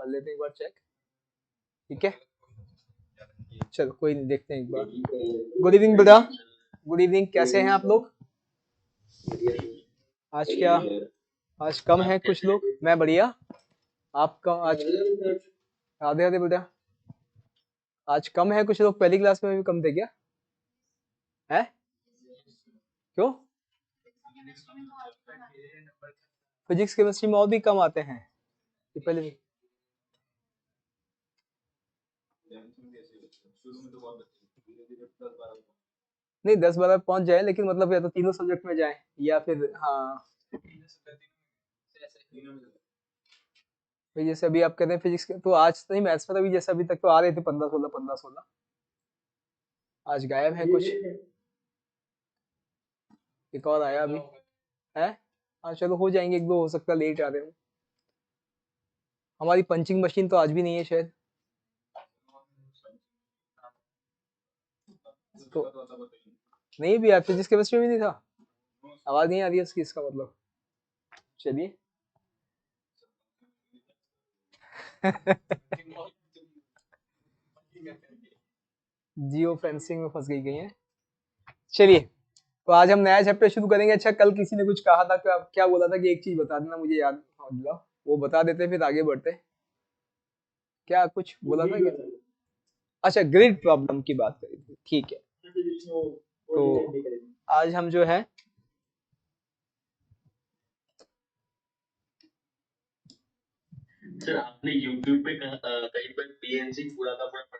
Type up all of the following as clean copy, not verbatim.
कर लेते हैं एक बार चेक, ठीक है। चलो कोई नहीं, देखते हैं एक बार। गुड इवनिंग बेटा, गुड इवनिंग, कैसे हैं आप लोग? आज क्या, आज कम है कुछ लोग, मैं बढ़िया। आपका आज आधे आधे बेटा, आज कम है कुछ लोग, पहली क्लास में भी कम थे क्या? है क्यों? फिजिक्स केमिस्ट्री में और भी कम आते हैं कि पहले भी? नहीं 10-12 पहुंच जाए, लेकिन मतलब या तो तीनों सब्जेक्ट में जाए या फिर हाँ, तो जैसे अभी आप कहते हैं फिजिक्स के, तो आज तो नहीं मैथ्स में, तो अभी जैसे अभी तक तो आ रहे थे 15-16 आज गायब है कुछ। एक और आया अभी है। हाँ चलो हो जाएंगे, एक दो हो सकता है लेट आ रहे हो। हमारी पंचिंग मशीन तो आज भी नहीं है शायद, तो नहीं भी यार, फिजिक्स केमिस्ट्री में भी नहीं था, आवाज नहीं आ रही है उसकी, इसका मतलब चलिए। जियो फेंसिंग में फंस गई गई है। चलिए, तो आज हम नया चैप्टर शुरू करेंगे। अच्छा कल किसी ने कुछ कहा था, क्या बोला था कि एक चीज बता देना, मुझे याद दिलाओ, वो बता देते फिर आगे बढ़ते। क्या कुछ बोला था क्या? अच्छा ग्रिड प्रॉब्लम की बात करी थी, ठीक है। तो आज हम जो है सर आपने YouTube पे कहीं पर पीएनसी पूरा का पूरा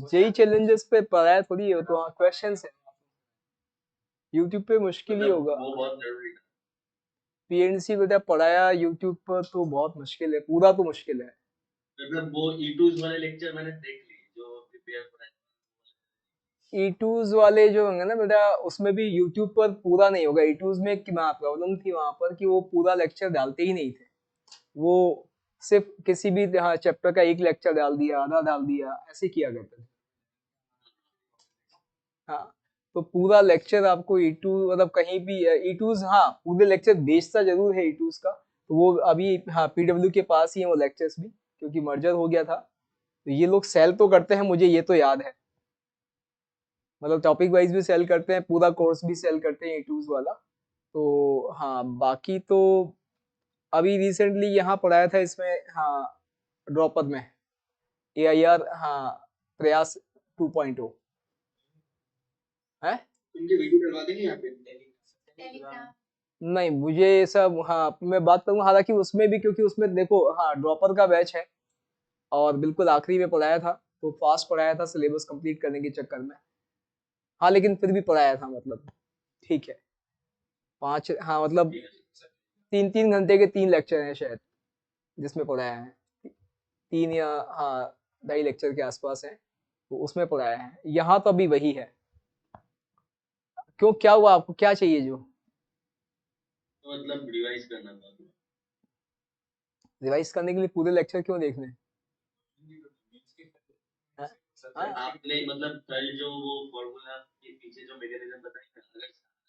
जेई चैलेंजेस पे पढ़ाया थोड़ी है, तो क्वेश्चन है यूट्यूब पे, मुश्किल ही होगा। वो बहुत जरूरी था। पीएनसी बेटा पढ़ाया यूट्यूब पर तो बहुत मुश्किल है, पूरा तो मुश्किल है। मतलब वो E2s वाले लेक्चर मैंने देख ली जो प्रिपेयर कराए। E2s वाले जो होंगे ना बेटा, उसमें भी यूट्यूब पर पूरा नहीं होगा। E2s में एक प्रॉब्लम थी वहां पर कि वो पूरा लेक्चर डालते ही नहीं थे, वो सिर्फ किसी भी हाँ चैप्टर का एक लेक्चर डाल दिया, आधा डाल दिया, ऐसे किया करते थे। हाँ, तो पूरा लेक्चर आपको E2 मतलब कहीं भी E2s, हाँ पूरे लेक्चर बेचता जरूर है E2s का, तो वो अभी हाँ पीडब्ल्यू के पास ही है वो लेक्चर्स भी, क्योंकि मर्जर हो गया था। तो ये लोग सेल तो करते हैं, मुझे ये तो याद है, मतलब टॉपिक वाइज भी सेल करते हैं, पूरा कोर्स भी सेल करते हैं E2s वाला। तो हाँ बाकी तो अभी रिसेंटली यहाँ पढ़ाया था इसमें, हाँ ड्रॉपर में AIR, हाँ प्रयास 2.0 है। इनके वीडियो डलवा देंगे यहाँ पे नहीं मुझे सब, हाँ मैं बात करूँ हालांकि उसमें भी, क्योंकि उसमें देखो हाँ ड्रॉपर का बैच है और बिल्कुल आखिरी में पढ़ाया था, तो फास्ट पढ़ाया था सिलेबस कंप्लीट करने के चक्कर में। हाँ लेकिन फिर भी पढ़ाया था, मतलब ठीक है। पांच, हाँ मतलब 3-3 घंटे के 3 लेक्चर हैं शायद जिसमें पढ़ाया है, 3 या हाँ 2.5 लेक्चर के आसपास है, तो उसमें पढ़ाया है। यहाँ तो अभी वही है। क्यों, क्या हुआ आपको, क्या चाहिए जो? तो मतलब रिवाइज करना था। रिवाइज करने के लिए पूरे लेक्चर क्यों देखने? हाँ? हाँ? आपने मतलब कल जो वो फॉर्मूला के पीछे जो मैकेनिज्म बताई ना,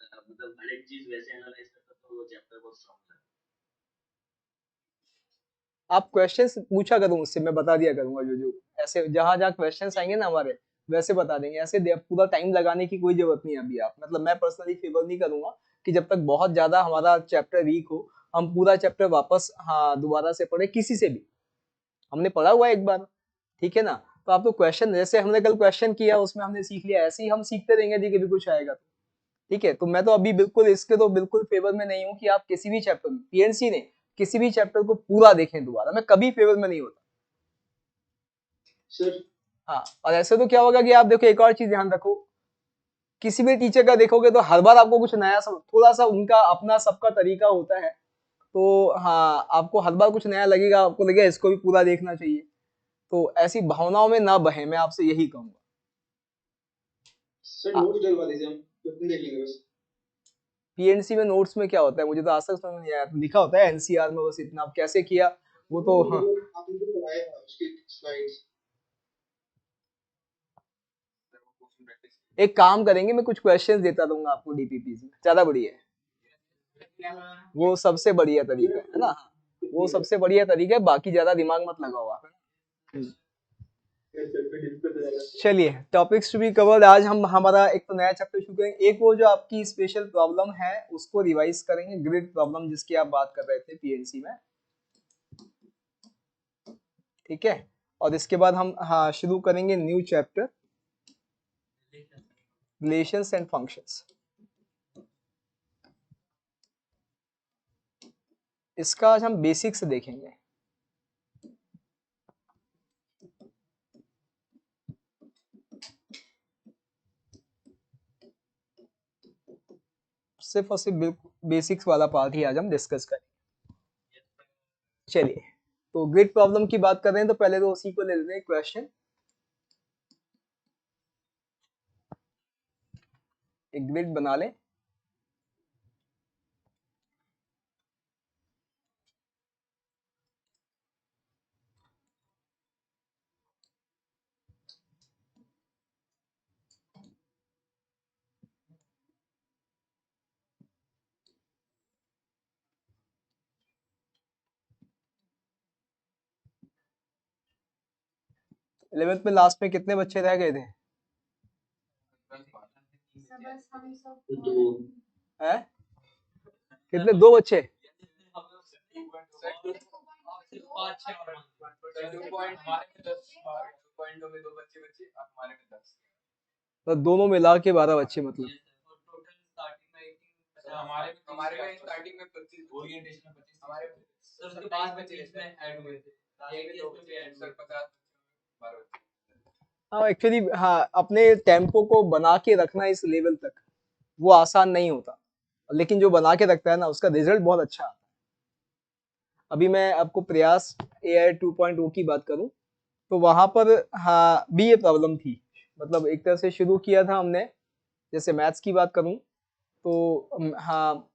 अगर मतलब हर एक चीज वैसे एनालाइज करता तो वो चैप्टर बहुत स्ट्रांग था। आप क्वेश्चंस पूछा करो मुझसे, मैं बता दिया करूंगा जो जो ऐसे जहां जहां क्वेश्चंस आएंगे ना हमारे, वैसे बता देंगे। ऐसे पूरा टाइम लगाने की कोई जरूरत नहीं है अभी। आप मतलब मैं पर्सनली फेवर नहीं करूंगा कि जब तक बहुत ज्यादा हमारा चैप्टर वीक हो, हम पूरा चैप्टर वापस हाँ दोबारा से पढ़े किसी से भी। हमने पढ़ा हुआ है एक बार, ठीक है ना। तो आप तो क्वेश्चन, जैसे हमने कल क्वेश्चन किया उसमें हमने सीख लिया, ऐसे ही हम सीखते रहेंगे यदि कभी कुछ आएगा तो, ठीक है। तो मैं तो अभी बिल्कुल इसके तो बिल्कुल फेवर में नहीं हूँ कि आप किसी भी चैप्टर में, पीएनसी ने किसी भी चैप्टर को पूरा देखें दोबारा, मैं कभी फेवर में नहीं होता सर हाँ। और ऐसे तो क्या होगा कि आप देखो, एक और चीज ध्यान रखो, किसी भी टीचर का देखोगे तो हर बार आपको कुछ नया, सब थोड़ा सा उनका अपना सबका तरीका होता है, तो हाँ आपको हर बार कुछ नया लगेगा, आपको लगेगा इसको भी पूरा देखना चाहिए। तो ऐसी भावनाओं में ना बहे, मैं आपसे यही कहूंगा। सर नोट्स डलवा दीजिए, हम कितने देख लेंगे बस। पीएनसी में नोट्स में क्या होता है, मुझे तो आज तक समझ नहीं आया। तो लिखा होता है एनसीआर में, बस इतना। अब कैसे किया वो तो हाँ। आपने जो बनाया था उसकी स्लाइड्स। एक काम करेंगे, मैं कुछ क्वेश्चंस देता रहूंगा आपको डीपीपी में, ज्यादा बढ़िया है। वो सबसे बढ़िया तरीका है ना, वो सबसे बढ़िया तरीका है, बाकी ज्यादा दिमाग मत लगाओ आप। चलिए, टॉपिक्स टू बी कवर्ड, आज हम हमारा एक तो नया चैप्टर शुरू करेंगे। एक वो जो आपकी स्पेशल प्रॉब्लम है उसको रिवाइज करेंगे, ग्रिड प्रॉब्लम जिसकी आप बात कर रहे थे पीएनसी में, ठीक है। और इसके बाद हम हाँ शुरू करेंगे new chapter, relations and functions. इसका आज हम बेसिक से देखेंगे। सिर्फ और सिर्फ बेसिक्स वाला पार्ट ही आज हम डिस्कस करेंगे। चलिए, तो ग्रिड प्रॉब्लम की बात कर रहे हैं तो पहले तो उसी को ले लेते हैं क्वेश्चन। एक ग्रिड बना लें, इलेवेंथ में लास्ट में कितने बच्चे रह गए थे हैं? कितने? 2 बच्चे। तो दोनों मिला के 12 बच्चे, मतलब हमारे में स्टार्टिंग में 25 ओरिएंटेशन में 25 हमारे उसके बाद में बीच में ऐड हुए थे, सर 50 12। हाँ एक्चुअली हाँ, अपने टेम्पो को बना के रखना इस लेवल तक वो आसान नहीं होता, लेकिन जो बना के रखता है ना उसका रिजल्ट बहुत अच्छा आता है। अभी मैं आपको प्रयास AI 2.0 की बात करूं तो वहां पर हाँ भी ये प्रॉब्लम थी, मतलब एक तरह से शुरू किया था हमने। जैसे मैथ्स की बात करूं तो हाँ,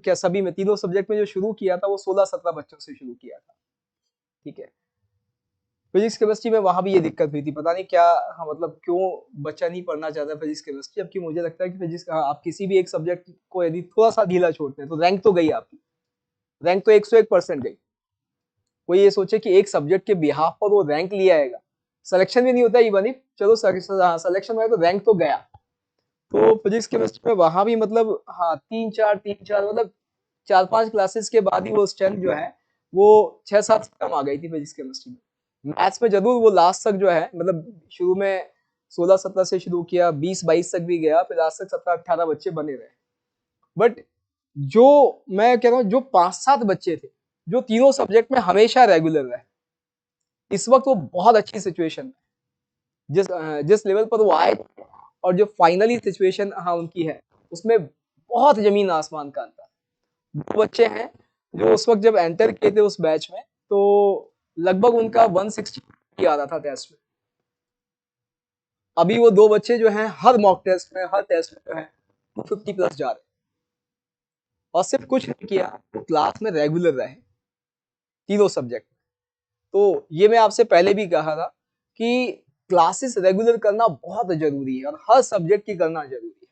क्या सभी में तीनों सब्जेक्ट में जो शुरू किया था वो 16-17 बच्चों से शुरू किया था, ठीक है। फिजिक्स केमिस्ट्री में वहां भी ये दिक्कत हुई थी, पता नहीं क्या, हाँ मतलब क्यों बच्चा नहीं पढ़ना चाहता फिजिक्स केमिस्ट्री, जबकि मुझे लगता है कि फिजिक्स आप किसी भी एक सब्जेक्ट को यदि थोड़ा सा ढीला छोड़ते हैं तो रैंक तो गई आपकी, रैंक तो 101% गई। कोई ये सोचे कि एक सब्जेक्ट के बिहाफ पर वो रैंक लिया आएगा, सिलेक्शन भी नहीं होता इवन इफ, चलो सिलेक्शन हुआ तो रैंक तो गया। तो फिजिक्स केमिस्ट्री में वहां भी मतलब हाँ 3-4 मतलब 4-5 क्लासेस के बाद ही वो स्ट्रेंथ जो है वो 6-7 से कम आ गई थी फिजिक्स केमिस्ट्री में। मैथ्स में जरूर वो लास्ट तक जो है, मतलब शुरू में 16-17 से शुरू किया, 20-22 तक भी गया, फिर लास्ट तक 17-18 बच्चे बने रहे। बट जो मैं कह रहा हूँ जो 5-7 बच्चे थे जो तीनों सब्जेक्ट में हमेशा रेगुलर रहे, इस वक्त वो बहुत अच्छी सिचुएशन में, जिस लेवल पर वो आए और जो फाइनली सिचुएशन हाँ उनकी है उसमें बहुत जमीन आसमान का अंतर। 2 बच्चे हैं जो उस वक्त जब एंटर किए थे उस बैच में तो लगभग उनका 160 आ रहा था टेस्ट में। अभी वो 2 बच्चे जो हैं हर मॉक टेस्ट में, हर टेस्ट में जो है 250 प्लस जा रहे, और सिर्फ कुछ नहीं किया, तो क्लास में रेगुलर रहे तीनों सब्जेक्ट। तो ये मैं आपसे पहले भी कहा था कि क्लासेस रेगुलर करना बहुत जरूरी है और हर सब्जेक्ट की करना जरूरी है।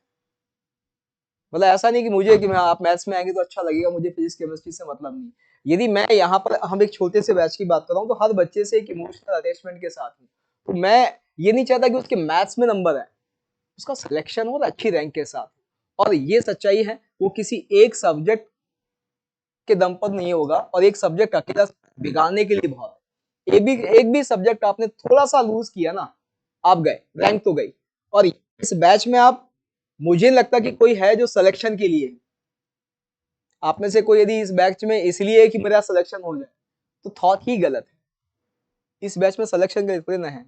मतलब ऐसा नहीं कि मुझे कि मैं आप मैथ्स में आएंगे तो अच्छा लगेगा, मुझे फिजिक्स केमिस्ट्री से मतलब नहीं। यदि मैं यहाँ पर हम एक छोटे से बैच की बात कर रहा हूँ तो हर बच्चे से एक इमोशनल अटैचमेंट के साथ हूँ, तो मैं ये नहीं चाहता कि उसके मैथ्स में नंबर है, उसका सिलेक्शन हो अच्छी रैंक के साथ। और ये सच्चाई है, वो किसी एक सब्जेक्ट के दम पर नहीं होगा, और एक सब्जेक्ट अकेला बिगाड़ने के लिए बहुत है। एक भी सब्जेक्ट आपने थोड़ा सा लूज किया ना, आप गए, रैंक तो गई। और इस बैच में आप, मुझे लगता कि कोई है जो सिलेक्शन के लिए, आप में से कोई यदि इस बैच में इसलिए कि मेरा सिलेक्शन हो जाए तो थॉट ही गलत है। इस बैच में सिलेक्शन के लिए ना है,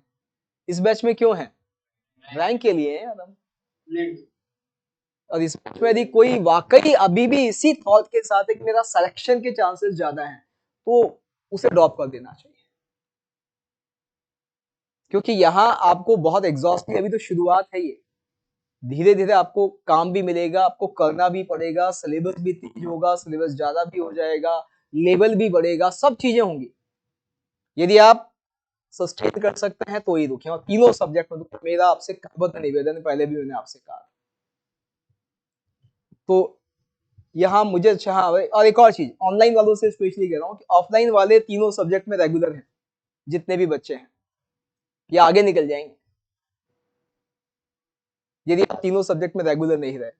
इस बैच में क्यों है? रैंक के लिए है मैडम। और इस बैच में यदि कोई वाकई अभी भी इसी थॉट के साथ है कि मेरा सिलेक्शन के चांसेस ज्यादा हैं तो उसे ड्रॉप कर देना चाहिए, क्योंकि यहाँ आपको बहुत एग्जॉस्टिंग, अभी तो शुरुआत है ये, धीरे धीरे आपको काम भी मिलेगा, आपको करना भी पड़ेगा, सिलेबस भी तेज होगा, सिलेबस ज्यादा भी हो जाएगा, लेवल भी बढ़ेगा, सब चीजें होंगी। यदि आप सस्टेन कर सकते हैं तो ही रुके, और तीनों सब्जेक्ट में तो मेरा आपसे काबत निवेदन, पहले भी मैंने आपसे कहा। तो यहाँ मुझे अच्छा, हाँ और एक और चीज ऑनलाइन वालों से स्पेशली कह रहा हूँ कि ऑफलाइन वाले तीनों सब्जेक्ट में रेगुलर हैं, जितने भी बच्चे हैं ये आगे निकल जाएंगे यदि आप तीनों सब्जेक्ट में रेगुलर नहीं रहे,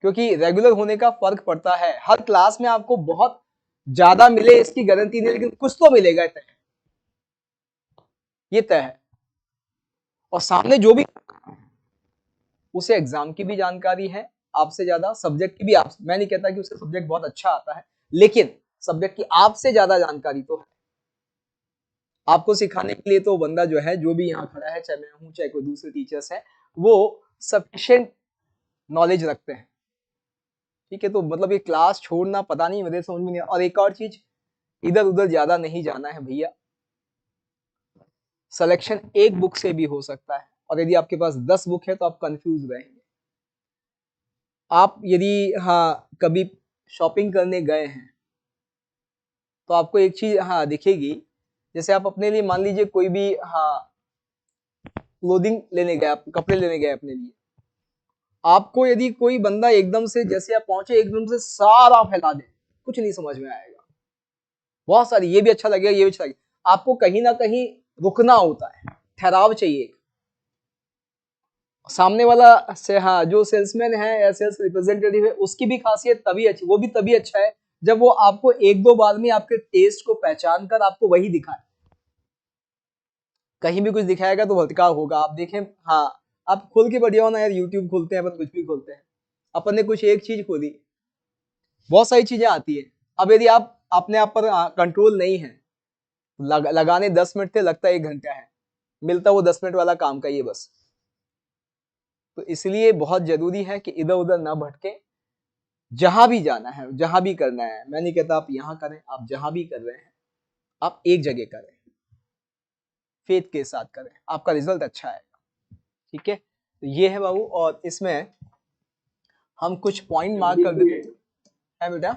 क्योंकि रेगुलर होने का फर्क पड़ता है। हर क्लास में आपको बहुत ज्यादा मिले इसकी गारंटी नहीं, लेकिन कुछ तो मिलेगा, तय है, ये तय है। और सामने जो भी उसे एग्जाम की भी जानकारी है आपसे ज्यादा, सब्जेक्ट की भी आप, मैं नहीं कहता कि उसे सब्जेक्ट बहुत अच्छा आता है, लेकिन सब्जेक्ट की आपसे ज्यादा जानकारी तो है। आपको सिखाने के लिए तो बंदा जो है, जो भी यहाँ खड़ा है, चाहे मैं हूं चाहे कोई दूसरे टीचर्स है, वो सफिशिएंट नॉलेज रखते हैं। ठीक है, तो मतलब ये क्लास छोड़ना पता नहीं, मेरे समझ में नहीं। और एक और चीज, इधर उधर ज्यादा नहीं जाना है भैया, सिलेक्शन एक बुक से भी हो सकता है, और यदि आपके पास 10 बुक है तो आप कंफ्यूज रहेंगे। आप यदि हाँ कभी शॉपिंग करने गए हैं तो आपको एक चीज हाँ दिखेगी, जैसे आप अपने लिए मान लीजिए कोई भी हाँ क्लोथिंग लेने गए, आप कपड़े लेने गए अपने लिए, आपको यदि कोई बंदा एकदम से जैसे आप पहुंचे एकदम से सारा फैला दे, कुछ नहीं समझ में आएगा। बहुत सारी, ये भी अच्छा लगेगा ये भी अच्छा लगेगा, आपको कहीं ना कहीं रुकना होता है, ठहराव चाहिए। सामने वाला से हाँ जो सेल्समैन है या सेल्स रिप्रेजेंटेटिव है, उसकी भी खासियत तभी अच्छी, वो भी तभी अच्छा है जब वो आपको एक दो बार में आपके टेस्ट को पहचान कर आपको वही दिखाए। कहीं भी कुछ दिखाएगा तो भटकाव होगा। आप देखें, हाँ आप खोल के बढ़िया हो ना यार, यूट्यूब खोलते हैं अपन, कुछ भी खोलते हैं, अपन ने कुछ एक चीज खोली, बहुत सारी चीजें आती है। अब यदि आप अपने आप पर कंट्रोल नहीं है, लगाने 10 मिनट थे, लगता है 1 घंटा है, मिलता वो 10 मिनट वाला काम का ये बस। तो इसलिए बहुत जरूरी है कि इधर उधर ना भटके, जहां भी जाना है जहां भी करना है, मैं नहीं कहता आप यहां करें, आप जहां भी कर रहे हैं आप एक जगह करें, फेथ के साथ करें, आपका रिजल्ट अच्छा आएगा। ठीक है, तो ये है बाबू, और इसमें हम कुछ पॉइंट मार्क कर देते हैं बेटा।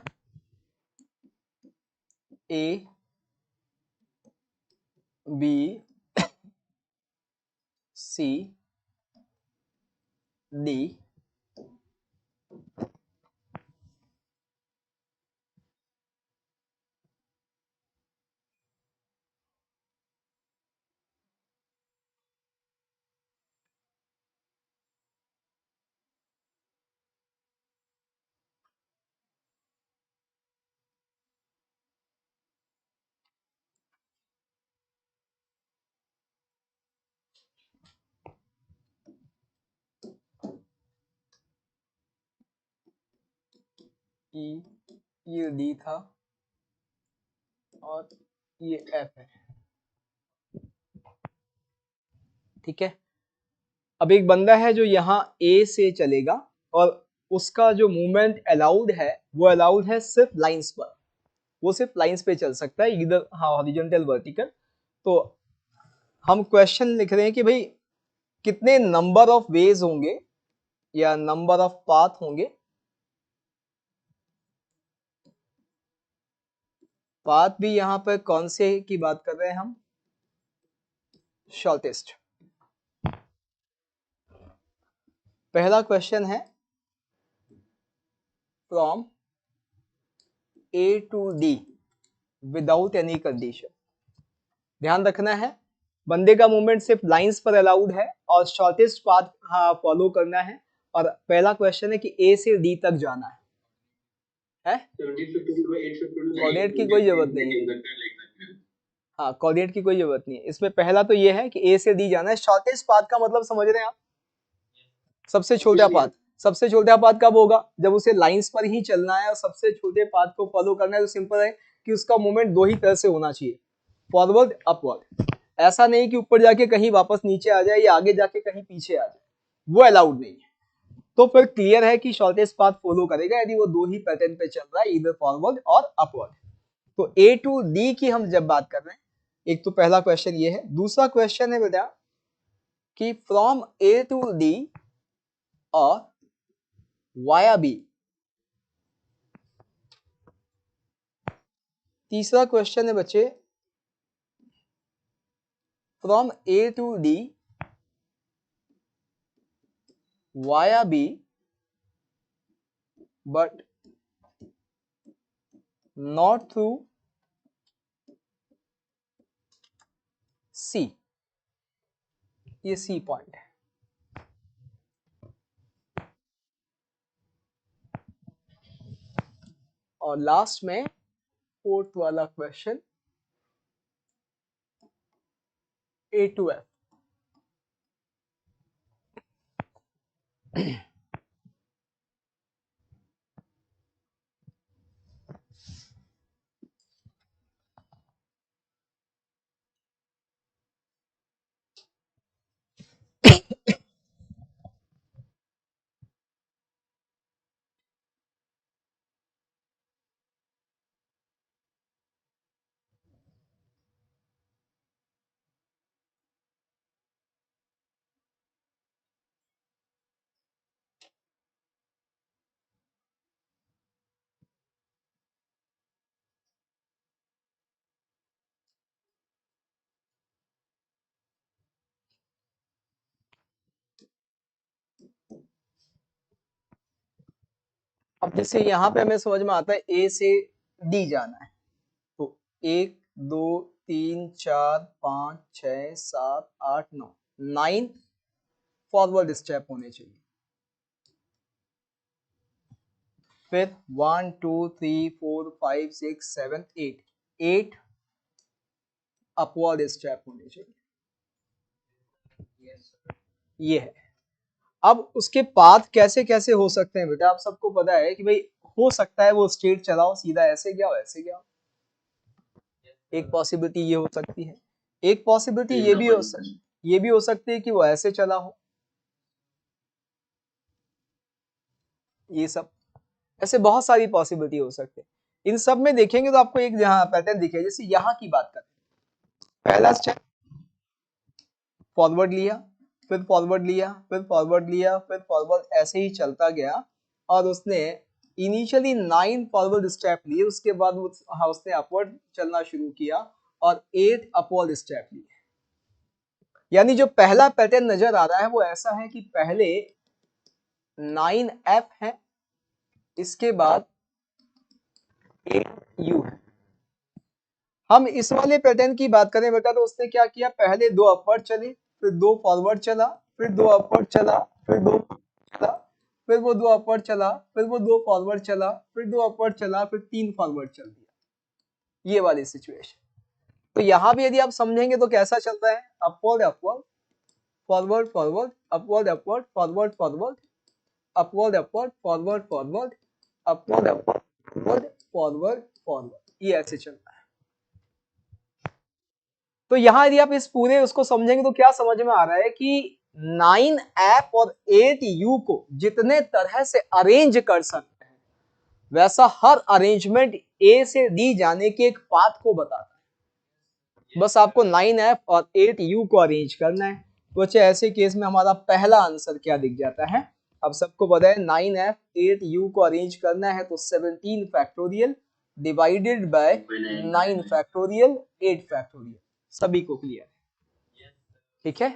A B C D E, ये डी था और ये एफ है। ठीक है, अब एक बंदा है जो यहाँ ए से चलेगा और उसका जो मूवमेंट अलाउड है वो अलाउड है सिर्फ लाइंस पर, वो सिर्फ लाइंस पे चल सकता है, इधर हाँ हॉरिजॉन्टल वर्टिकल। तो हम क्वेश्चन लिख रहे हैं कि भाई कितने नंबर ऑफ वेज होंगे या नंबर ऑफ पाथ होंगे, पाथ भी यहाँ पर कौन से की बात कर रहे हैं हम, शॉर्टेस्ट। पहला क्वेश्चन है from A to D without any condition. ध्यान रखना है बंदे का मूवमेंट सिर्फ लाइंस पर अलाउड है और शॉर्टेस्ट पाथ हाँ फॉलो करना है। और पहला क्वेश्चन है कि ए से डी तक जाना है कोऑर्डिनेट की कोई जरूरत नहीं है, हाँ कोऑर्डिनेट की कोई जरूरत नहीं है इसमें। पहला तो ये है कि ए से डी जाना है, शॉर्टेस्ट पाथ का मतलब समझ रहे हैं आप, सबसे छोटा पाथ। सबसे छोटा पाथ कब होगा, जब उसे लाइंस पर ही चलना है और सबसे छोटे पाथ को फॉलो करना है। तो सिंपल है कि उसका मूवमेंट दो ही तरह से होना चाहिए, फॉरवर्ड अपवर्ड। ऐसा नहीं कि ऊपर जाके कहीं वापस नीचे आ जाए या आगे जाके कहीं पीछे आ जाए, वो अलाउड नहीं है। तो फिर क्लियर है कि शॉर्टेस्ट पाथ फॉलो करेगा यदि वो दो ही पैटर्न पे चल रहा है, इधर फॉरवर्ड और अपवर्ड। तो ए टू डी की हम जब बात कर रहे हैं, एक तो पहला क्वेश्चन ये है। दूसरा क्वेश्चन है बेटा कि फ्रॉम ए टू डी और वाया बी। तीसरा क्वेश्चन है बच्चे from A to D via B but not through C, ये C पॉइंट है। और लास्ट में फोर्थ वाला क्वेश्चन A to F। अब जैसे यहाँ पे हमें समझ में आता है A से D जाना है, तो 1 2 3 4 5 6 7 8 9 9 फॉरवर्ड स्टेप होने चाहिए। फिर 1 2 3 4 5 6 7 8 8 अपवर्ड स्टेप होने चाहिए। ये है। अब उसके पाथ कैसे कैसे हो सकते हैं बेटा, आप सबको पता है कि भाई हो सकता है वो स्ट्रेट चलाओ, सीधा ऐसे गया हो ऐसे गया हो। एक पॉसिबिलिटी ये हो सकती है, एक पॉसिबिलिटी ये भी हो सकती है कि वो ऐसे चला हो। ये सब ऐसे बहुत सारी पॉसिबिलिटी हो सकती है। इन सब में देखेंगे तो आपको एक यहाँ पैटर्न दिखेगा। जैसे यहाँ की बात करें, पहला स्टेप फॉरवर्ड लिया, फिर फॉरवर्ड लिया, फिर फॉरवर्ड लिया, फिर फॉरवर्ड, ऐसे ही चलता गया और उसने इनिशियली 9 फॉरवर्ड स्टेप लिए। उसके बाद उसने अपवर्ड चलना शुरू किया और 8 अपवर्ड स्टेप लिए। यानी जो पहला पैटर्न नजर आ रहा है वो ऐसा है कि पहले 9F है, इसके बाद 8U है। हम इस वाले पैटर्न की बात करें बेटा तो उसने क्या किया, पहले 2 अपवर्ड चले, फिर 2 फॉरवर्ड चला, फिर 2 अपवर्ड चला, फिर 2 चला, फिर वो 2 अपवर्ड चला, फिर वो 2 फॉरवर्ड चला, फिर 2 अपवर्ड चला, फिर 3 फॉरवर्ड चल दिया। ये वाली सिचुएशन। तो यहां भी यदि आप समझेंगे तो कैसा चलता है, upward upward, forward forward, upward upward, forward forward, upward upward, forward forward, upward upward, forward forward forward, ये ऐसे चलता है। तो यहां यदि आप इस पूरे उसको समझेंगे तो क्या समझ में आ रहा है कि 9F और 8U को जितने तरह से अरेंज कर सकते हैं वैसा हर अरेंजमेंट A से D जाने के एक पाथ को बताता है। बस आपको 9F और 8U को अरेंज करना है। तो अच्छा, ऐसे केस में हमारा पहला आंसर क्या दिख जाता है, अब सबको पता है 9F 8U को अरेंज करना है तो 17 factorial divided by 9 factorial 8 factorial. सभी को क्लियर है, ठीक है।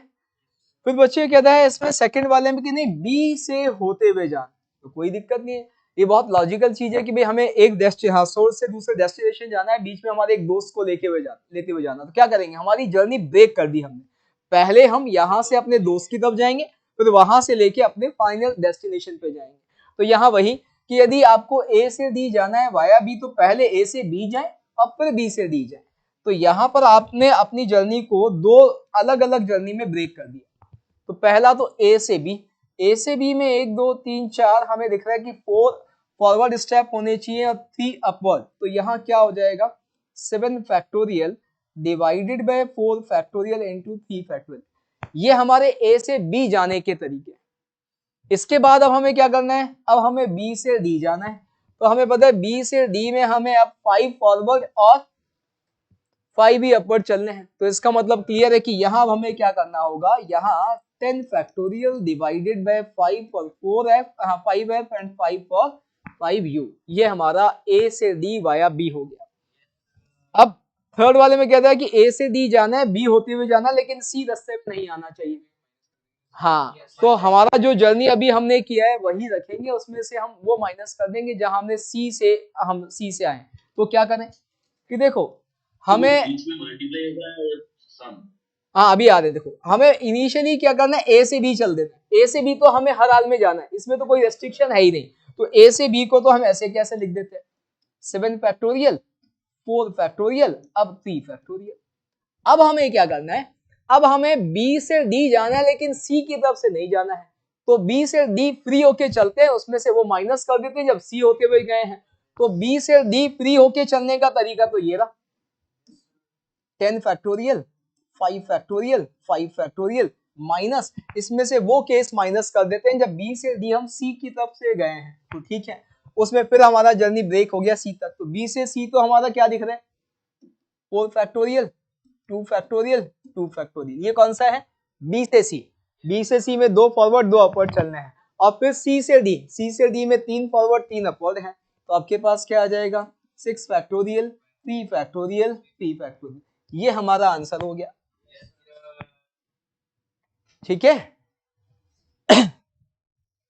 फिर बच्चे कहता है इसमें सेकंड वाले में कि नहीं बी से होते हुए जाना, तो कोई दिक्कत नहीं है। ये बहुत लॉजिकल चीज है कि भाई हमें एक सोर्स से दूसरे डेस्टिनेशन जाना है, बीच में हमारे एक दोस्त को लेते हुए जाना। तो क्या करेंगे, हमारी जर्नी ब्रेक कर दी हमने। पहले हम यहाँ से अपने दोस्त की तरफ जाएंगे, फिर वहां से लेके अपने फाइनल डेस्टिनेशन पे जाएंगे। तो यहाँ वही कि यदि आपको ए से डी जाना है वाया बी, तो पहले ए से बी जाए और फिर बी से डी जाए। तो यहाँ पर आपने अपनी जर्नी को 2 अलग अलग जर्नी में ब्रेक कर दिया। तो पहला तो ए से बी में 1 2 3 4 हमें दिख रहा है कि 4 फॉरवर्ड स्टेप होने चाहिए और 3 अपवर्ड। तो यहाँ क्या हो जाएगा 7 factorial divided by 4 factorial into 3 factorial. ये हमारे ए से बी जाने के तरीके। इसके बाद अब हमें क्या करना है, अब हमें बी से डी जाना है। तो हमें पता है बी से डी में हमें अब 5 फॉरवर्ड और 5 ही अपवर्ड चलने हैं। तो इसका मतलब क्लियर है कि यहाँ हमें क्या करना होगा, यहाँ 10 factorial divided by 5 for 4F, 5F and 5 for 5U। ये हमारा A से D वाया B हो गया। अब थर्ड वाले में कहता है कि A से D जाना है, B होते हुए जाना, लेकिन C रास्ते में नहीं आना चाहिए। हाँ, तो हमारा जो जर्नी अभी हमने किया है वही रखेंगे, उसमें से हम वो माइनस कर देंगे जहां हमने हम सी से आए। तो क्या करें कि देखो हमें बीच में मल्टीप्लाई होगा और सम। हाँ अभी आ रहे, देखो हमें इनिशियली क्या करना है, ए से बी चल देना है। ए से बी तो हमें हर हाल में जाना है, इसमें तो कोई रेस्ट्रिक्शन है ही नहीं। तो ए से बी को तो हम ऐसे कैसे लिख देते हैं, 7 फैक्टोरियल 4 फैक्टोरियल अब 3 फैक्टोरियल। अब हमें क्या करना है, अब हमें बी से डी जाना है लेकिन सी की तरफ से नहीं जाना है। तो बी से डी फ्री होके चलते हैं, उसमें से वो माइनस कर देते हैं जब सी होते हुए गए हैं। तो बी से डी फ्री होके चलने का तरीका तो ये रहा, 10 फैक्टोरियल 5 फैक्टोरियल 5 फैक्टोरियल माइनस, इसमें से वो केस माइनस कर देते हैं जब बी से डी हम सी की तरफ से गए हैं। तो ठीक है, उसमें फिर हमारा जर्नी ब्रेक हो गया सी तक। तो बी से सी तो हमारा क्या दिख रहा है, 4 फैक्टोरियल 2 फैक्टोरियल 2 फैक्टोरियल। ये कौन सा है, बी से सी। बी से सी में 2 फॉरवर्ड 2 अपवर्ड चलने हैं। और फिर सी से डी में 3 फॉरवर्ड 3 अपवर्ड हैं। तो आपके पास क्या आ जाएगा, 6 फैक्टोरियल 3 फैक्टोरियल 3 फैक्टोरियल। ये हमारा आंसर हो गया। ठीक है,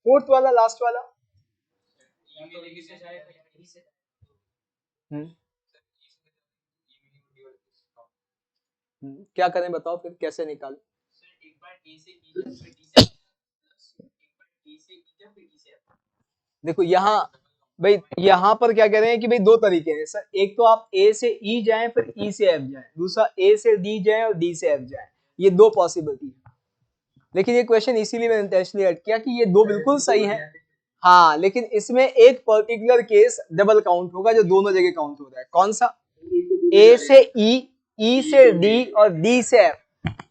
फोर्थ वाला लास्ट वाला, क्या करें बताओ फिर कैसे निकालें। एक बार ए से ई फिर डी से एक बार डी से ई फिर डी से। देखो यहाँ भाई, यहाँ पर क्या कह रहे हैं कि भाई दो तरीके हैं सर, एक तो आप ए से ई जाएं फिर ई से एफ जाएं, दूसरा ए से डी जाएं और डी से एफ जाएं। ये दो पॉसिबिलिटी है, लेकिन ये क्वेश्चन इसीलिए मैंने इंटेंशनली ऐड किया कि ये दो बिल्कुल सही है। हाँ, लेकिन इसमें एक पर्टिकुलर केस डबल काउंट होगा जो दोनों जगह काउंट हो रहा है। कौन सा, ए से ई से डी और डी से एफ,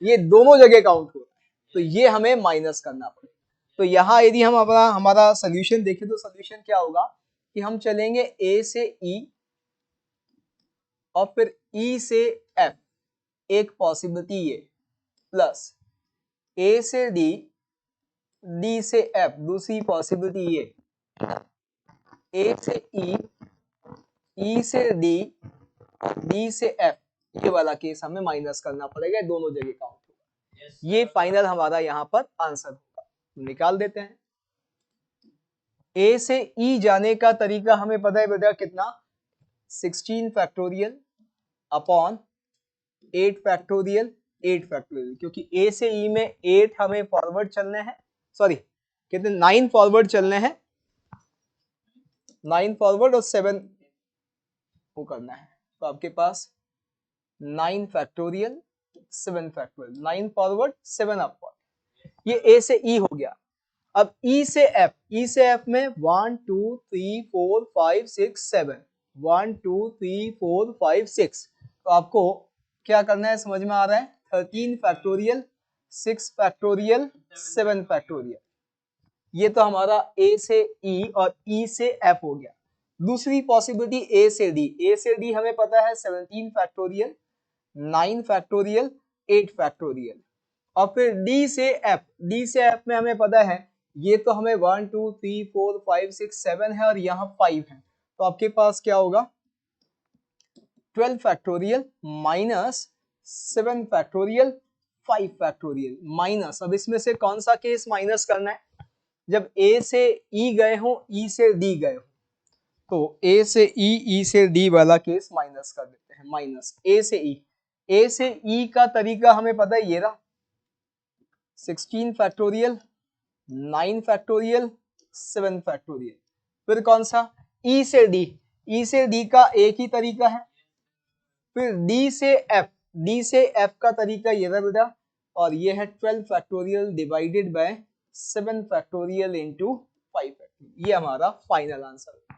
ये दोनों जगह काउंट हो रहा है। तो ये हमें माइनस करना पड़ेगा। तो यहाँ यदि हम अपना हमारा सोल्यूशन देखें तो सोल्यूशन क्या होगा कि हम चलेंगे ए से ई और फिर ई से एफ, एक पॉसिबिलिटी ये, प्लस ए से डी डी से एफ दूसरी पॉसिबिलिटी ये, ए से ई से डी डी से एफ, ये वाला केस हमें माइनस करना पड़ेगा, दोनों जगह काउंट होगा। ये फाइनल हमारा यहाँ पर आंसर होगा, निकाल देते हैं। ए से ई जाने का तरीका हमें पता है बेटा कितना, 16 फैक्टोरियल अपॉन 8 फैक्टोरियल 8 फैक्टोरियल, क्योंकि ए से ई में 8 हमें फॉरवर्ड चलने हैं, सॉरी कितने 9 फॉरवर्ड चलने हैं, 9 फॉरवर्ड और 7 वो करना है। तो आपके पास 9 फैक्टोरियल 7 फैक्टोरियल, 9 फॉरवर्ड 7 अपवर्ड, ये ए से ई हो गया। अब ई से एफ में 1 2 3 4 5 6 7, 1 2 3 4 5 6, तो आपको क्या करना है समझ में आ रहा है, 13 फैक्टोरियल 6 फैक्टोरियल 7 फैक्टोरियल। ये तो हमारा ए से ई और ई से एफ हो गया। दूसरी पॉसिबिलिटी ए से डी हमें पता है 17 फैक्टोरियल 9 फैक्टोरियल 8 फैक्टोरियल, और फिर डी से एफ में हमें पता है ये तो हमें 1 2 3 4 5 6 7 है और यहाँ 5 है। तो आपके पास क्या होगा 12 factorial minus 7 factorial 5 factorial minus, अब इसमें से कौन सा केस माइनस करना है, जब ए से ई गए हो ई से डी गए हो, तो ए से ई से डी वाला केस माइनस कर देते हैं, माइनस ए से ई का तरीका हमें पता है ये रहा, 16 फैक्टोरियल 9 फैक्टोरियल 7 फैक्टोरियल। फिर कौन सा, ई से डी का एक ही तरीका है, फिर डी से एफ का तरीका ये रहा बेटा, और ये है 12 factorial divided by 7 factorial into 5 factorial. ये हमारा फाइनल आंसर है।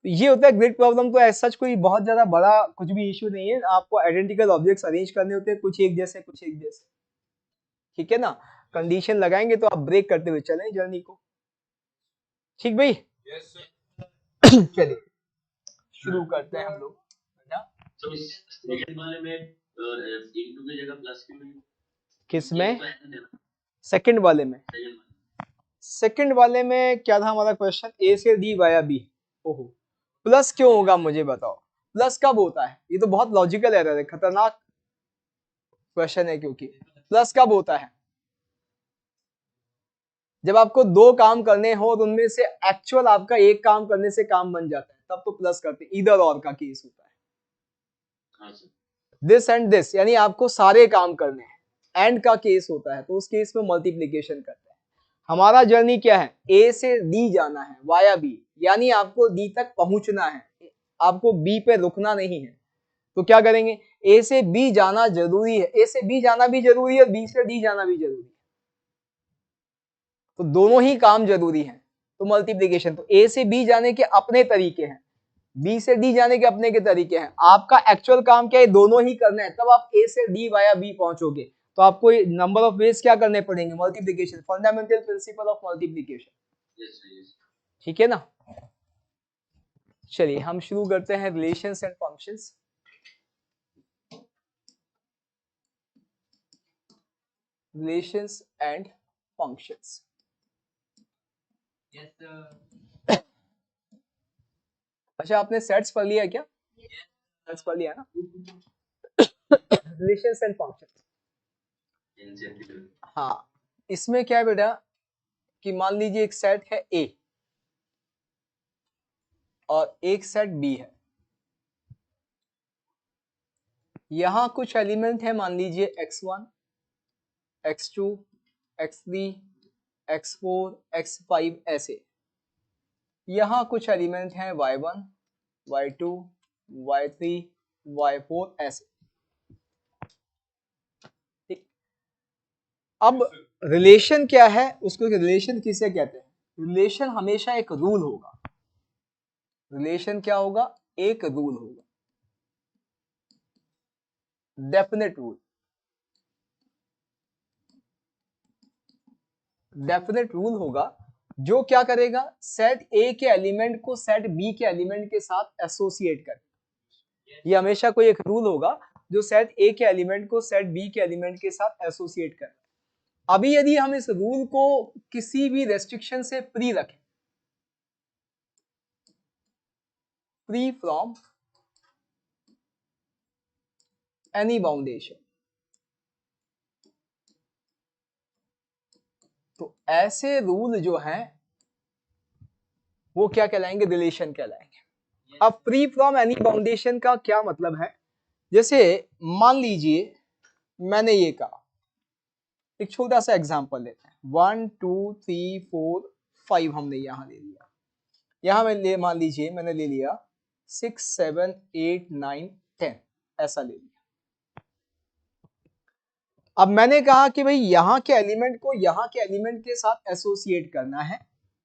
ये होता है ग्रिड प्रॉब्लम। तो ऐसा कोई बहुत ज्यादा बड़ा कुछ भी इश्यू नहीं है, आपको आइडेंटिकल ऑब्जेक्ट्स अरेंज करने होते हैं, कुछ एक जैसे कुछ एक जैसे, ठीक है ना। कंडीशन लगाएंगे तो आप ब्रेक करते हुए चलें जर्नी को, ठीक भाई। चलिए शुरू करते हैं हम लोग। तो सेकंड वाले में इनटू की जगह प्लस क्यों नहीं, किस में, सेकंड वाले में, सेकंड वाले में क्या था हमारा क्वेश्चन, ए से डी वाया बी, ओहो प्लस क्यों होगा मुझे बताओ, प्लस कब होता है, ये तो बहुत लॉजिकल एरर है, खतरनाक क्वेश्चन है, क्योंकि प्लस कब होता है, जब आपको दो काम करने हो और उनमें से एक्चुअल आपका एक काम करने से काम बन जाता है तब तो प्लस करते हैं, इधर और का केस होता है। हाँ सर। दिस एंड दिस यानी आपको सारे काम करने हैं, एंड का केस होता है तो उस केस में मल्टीप्लीकेशन करते हैं। हमारा जर्नी क्या है, ए से डी जाना है वाया बी, यानी आपको डी तक पहुंचना है, आपको बी पे रुकना नहीं है। तो क्या करेंगे, ए से बी जाना जरूरी है, ए से बी जाना भी जरूरी है, बी से डी जाना भी जरूरी है, तो दोनों ही काम जरूरी हैं। तो मल्टीप्लीकेशन, तो ए से बी जाने के अपने तरीके हैं, बी से डी जाने के अपने के तरीके हैं। आपका एक्चुअल काम क्या है, दोनों ही करना है, तब आप ए से डी वाया बी पहुंचोगे। तो आपको नंबर ऑफ वेज क्या करने पड़ेंगे, multiplication, fundamental principle of multiplication. Yes sir yes. ठीक है ना। चलिए हम शुरू करते हैं relations and functions. Relations and functions. Yes sir. अच्छा आपने सेट्स पढ़ लिया क्या, सेट्स पढ़ लिया ना। रिलेशंस एंड फंक्शंस, हाँ इसमें क्या है बेटा कि मान लीजिए एक सेट है ए और एक सेट बी है, यहां कुछ एलिमेंट है, मान लीजिए x1 x2 x3 x4 x5 ऐसे, यहां कुछ एलिमेंट हैं y1 y2 y3 y4 ऐसे। ठीक, अब रिलेशन क्या है, उसको रिलेशन किसे कहते हैं, रिलेशन हमेशा एक रूल होगा, रिलेशन क्या होगा, एक रूल होगा, डेफिनेट रूल, डेफिनेट रूल होगा जो क्या करेगा, सेट ए के एलिमेंट को सेट बी के एलिमेंट के साथ एसोसिएट करेगा। ये हमेशा कोई एक रूल होगा जो सेट ए के एलिमेंट को सेट बी के एलिमेंट के साथ एसोसिएट करेगा। अभी यदि हम इस रूल को किसी भी रेस्ट्रिक्शन से फ्री रखें, फ्री फ्रॉम एनी बाउंडेशन, तो ऐसे रूल जो हैं वो क्या कहलाएंगे, रिलेशन कहलाएंगे। अब फ्री फ्रॉम एनी बाउंडेशन का क्या मतलब है, जैसे मान लीजिए मैंने ये कहा, एक छोटा सा एग्जांपल लेते हैं, 1 2 3 4 5 हमने यहां ले लिया, यहां मैं मान लीजिए मैंने ले लिया 6 7 8 9 10 ऐसा ले लिया। अब मैंने कहा कि भाई यहां के एलिमेंट को यहां के एलिमेंट के साथ एसोसिएट करना है,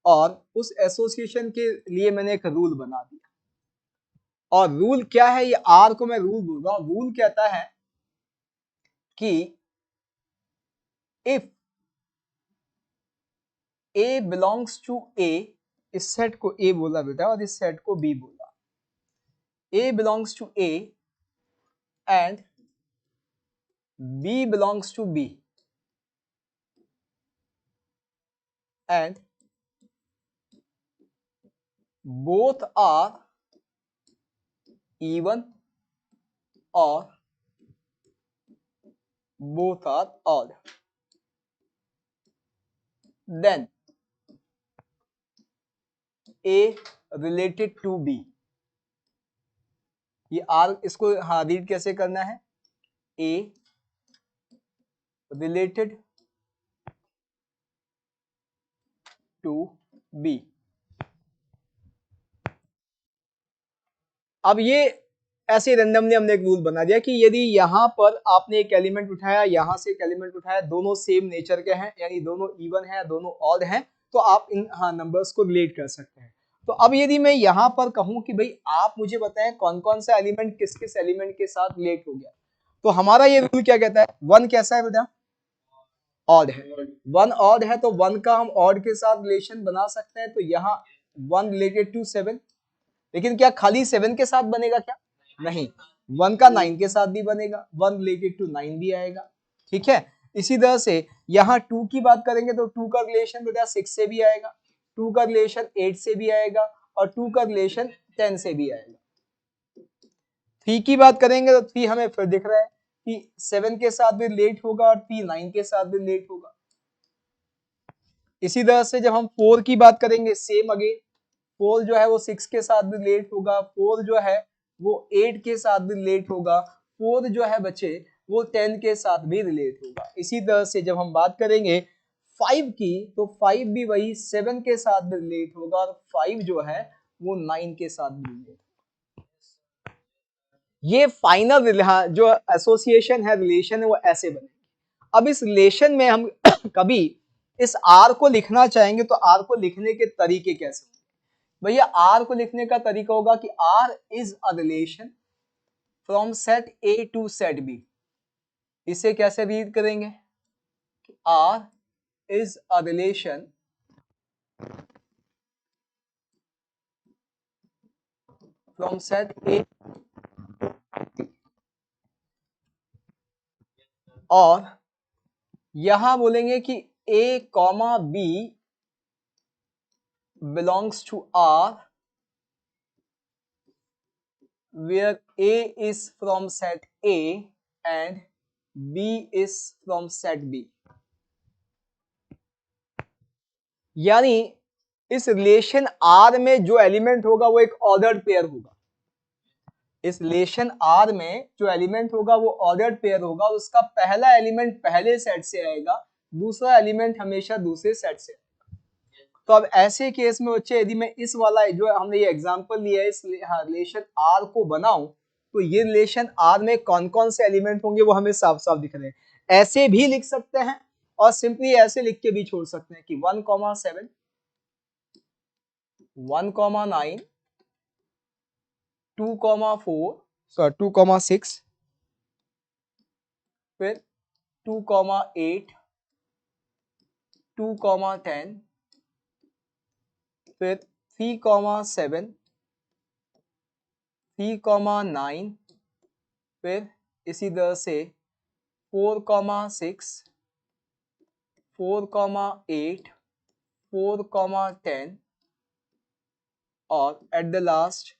और उस एसोसिएशन के लिए मैंने एक रूल बना दिया, और रूल क्या है, ये आर को मैं रूल बोल रहा हूं। रूल कहता है कि इफ ए बिलोंग्स टू ए, इस सेट को ए बोला बेटा और इस सेट को बी बोला, A belongs to A and B belongs to B and both are even or both are odd, then A related to B, ये R इसको हाँ रीड कैसे करना है, A related to B। अब ये ऐसे रैंडमली हमने एक रूल बना दिया कि यदि यहां पर आपने एक एलिमेंट उठाया, यहां से एक एलिमेंट उठाया, दोनों सेम नेचर के हैं, यानी दोनों इवन है, दोनों ऑड हैं, तो आप इन हाँ नंबर्स को रिलेट कर सकते हैं। तो अब यदि मैं यहां पर कहूं कि भाई आप मुझे बताएं कौन कौन सा एलिमेंट किस किस एलिमेंट के साथ रिलेट हो गया, तो हमारा ये रूल क्या कहता है, वन कैसा है बेटा, ऑड है, वन ऑड है, तो वन का हम ऑड के साथ रिलेशन बना सकते हैं। तो यहाँ वन रिलेटेड टू 7, लेकिन क्या खाली 7 के साथ बनेगा क्या, नहीं, 1 का 9 के साथ भी बनेगा, 1 रिलेटेड टू 9 भी आएगा। ठीक है, इसी तरह से यहाँ 2 की बात करेंगे तो 2 का रिलेशन बेटा 6 से भी आएगा, 2 का रिलेशन 8 से भी आएगा, और 2 का रिलेशन 10 से भी आएगा। 3 की बात करेंगे तो 3 हमें फिर दिख रहा है कि 7 के साथ भी रिलेट होगा और 3 9 के साथ भी रिलेट होगा। इसी तरह से जब हम 4 की बात करेंगे सेम अगेन, 4 जो है वो 6 के साथ भी रिलेट होगा, 4 जो है वो 8 के साथ भी रिलेट होगा, 4 जो है बच्चे वो 10 के साथ भी रिलेट होगा। इसी तरह से जब हम बात करेंगे 5 की, तो 5 भी वही 7 के साथ भी रिलेट होगा, और 5 जो है वो 9 के साथ भी रिलेट होगा। ये फाइनल जो एसोसिएशन है, रिलेशन है, वो ऐसे बनेगी। अब इस रिलेशन में हम कभी इस आर को लिखना चाहेंगे तो आर को लिखने के तरीके कैसे होंगे? भैया आर को लिखने का तरीका होगा कि R is a relation from set A to set B. इसे कैसे रीड करेंगे? R is a relation from set A, और यहां बोलेंगे कि A comma B belongs to R where A is from set A and B is from set B। यानी इस relation R में जो एलिमेंट होगा वो एक ऑर्डर्ड पेयर होगा। इस रिलेशन R में जो एलिमेंट होगा वो ऑर्डर्ड पेयर होगा, और उसका पहला एलिमेंट पहले सेट से आएगा, दूसरा एलिमेंट हमेशा दूसरे सेट से। तो अब ऐसे केस में बच्चे यदि मैं इस वाला जो हमने ये एग्जांपल लिया है इस रिलेशन R को बनाऊं, तो ये रिलेशन R में कौन कौन से एलिमेंट होंगे वो हमें साफ साफ दिख रहे हैं। ऐसे भी लिख सकते हैं और सिंपली ऐसे लिख के भी छोड़ सकते हैं कि 1,7 1,9 2,4 सॉरी 2,6 फिर 2,8 2,10 फिर 3,7 3,9 फिर इसी तरह से 4,6 4,8 4,10 और एट द लास्ट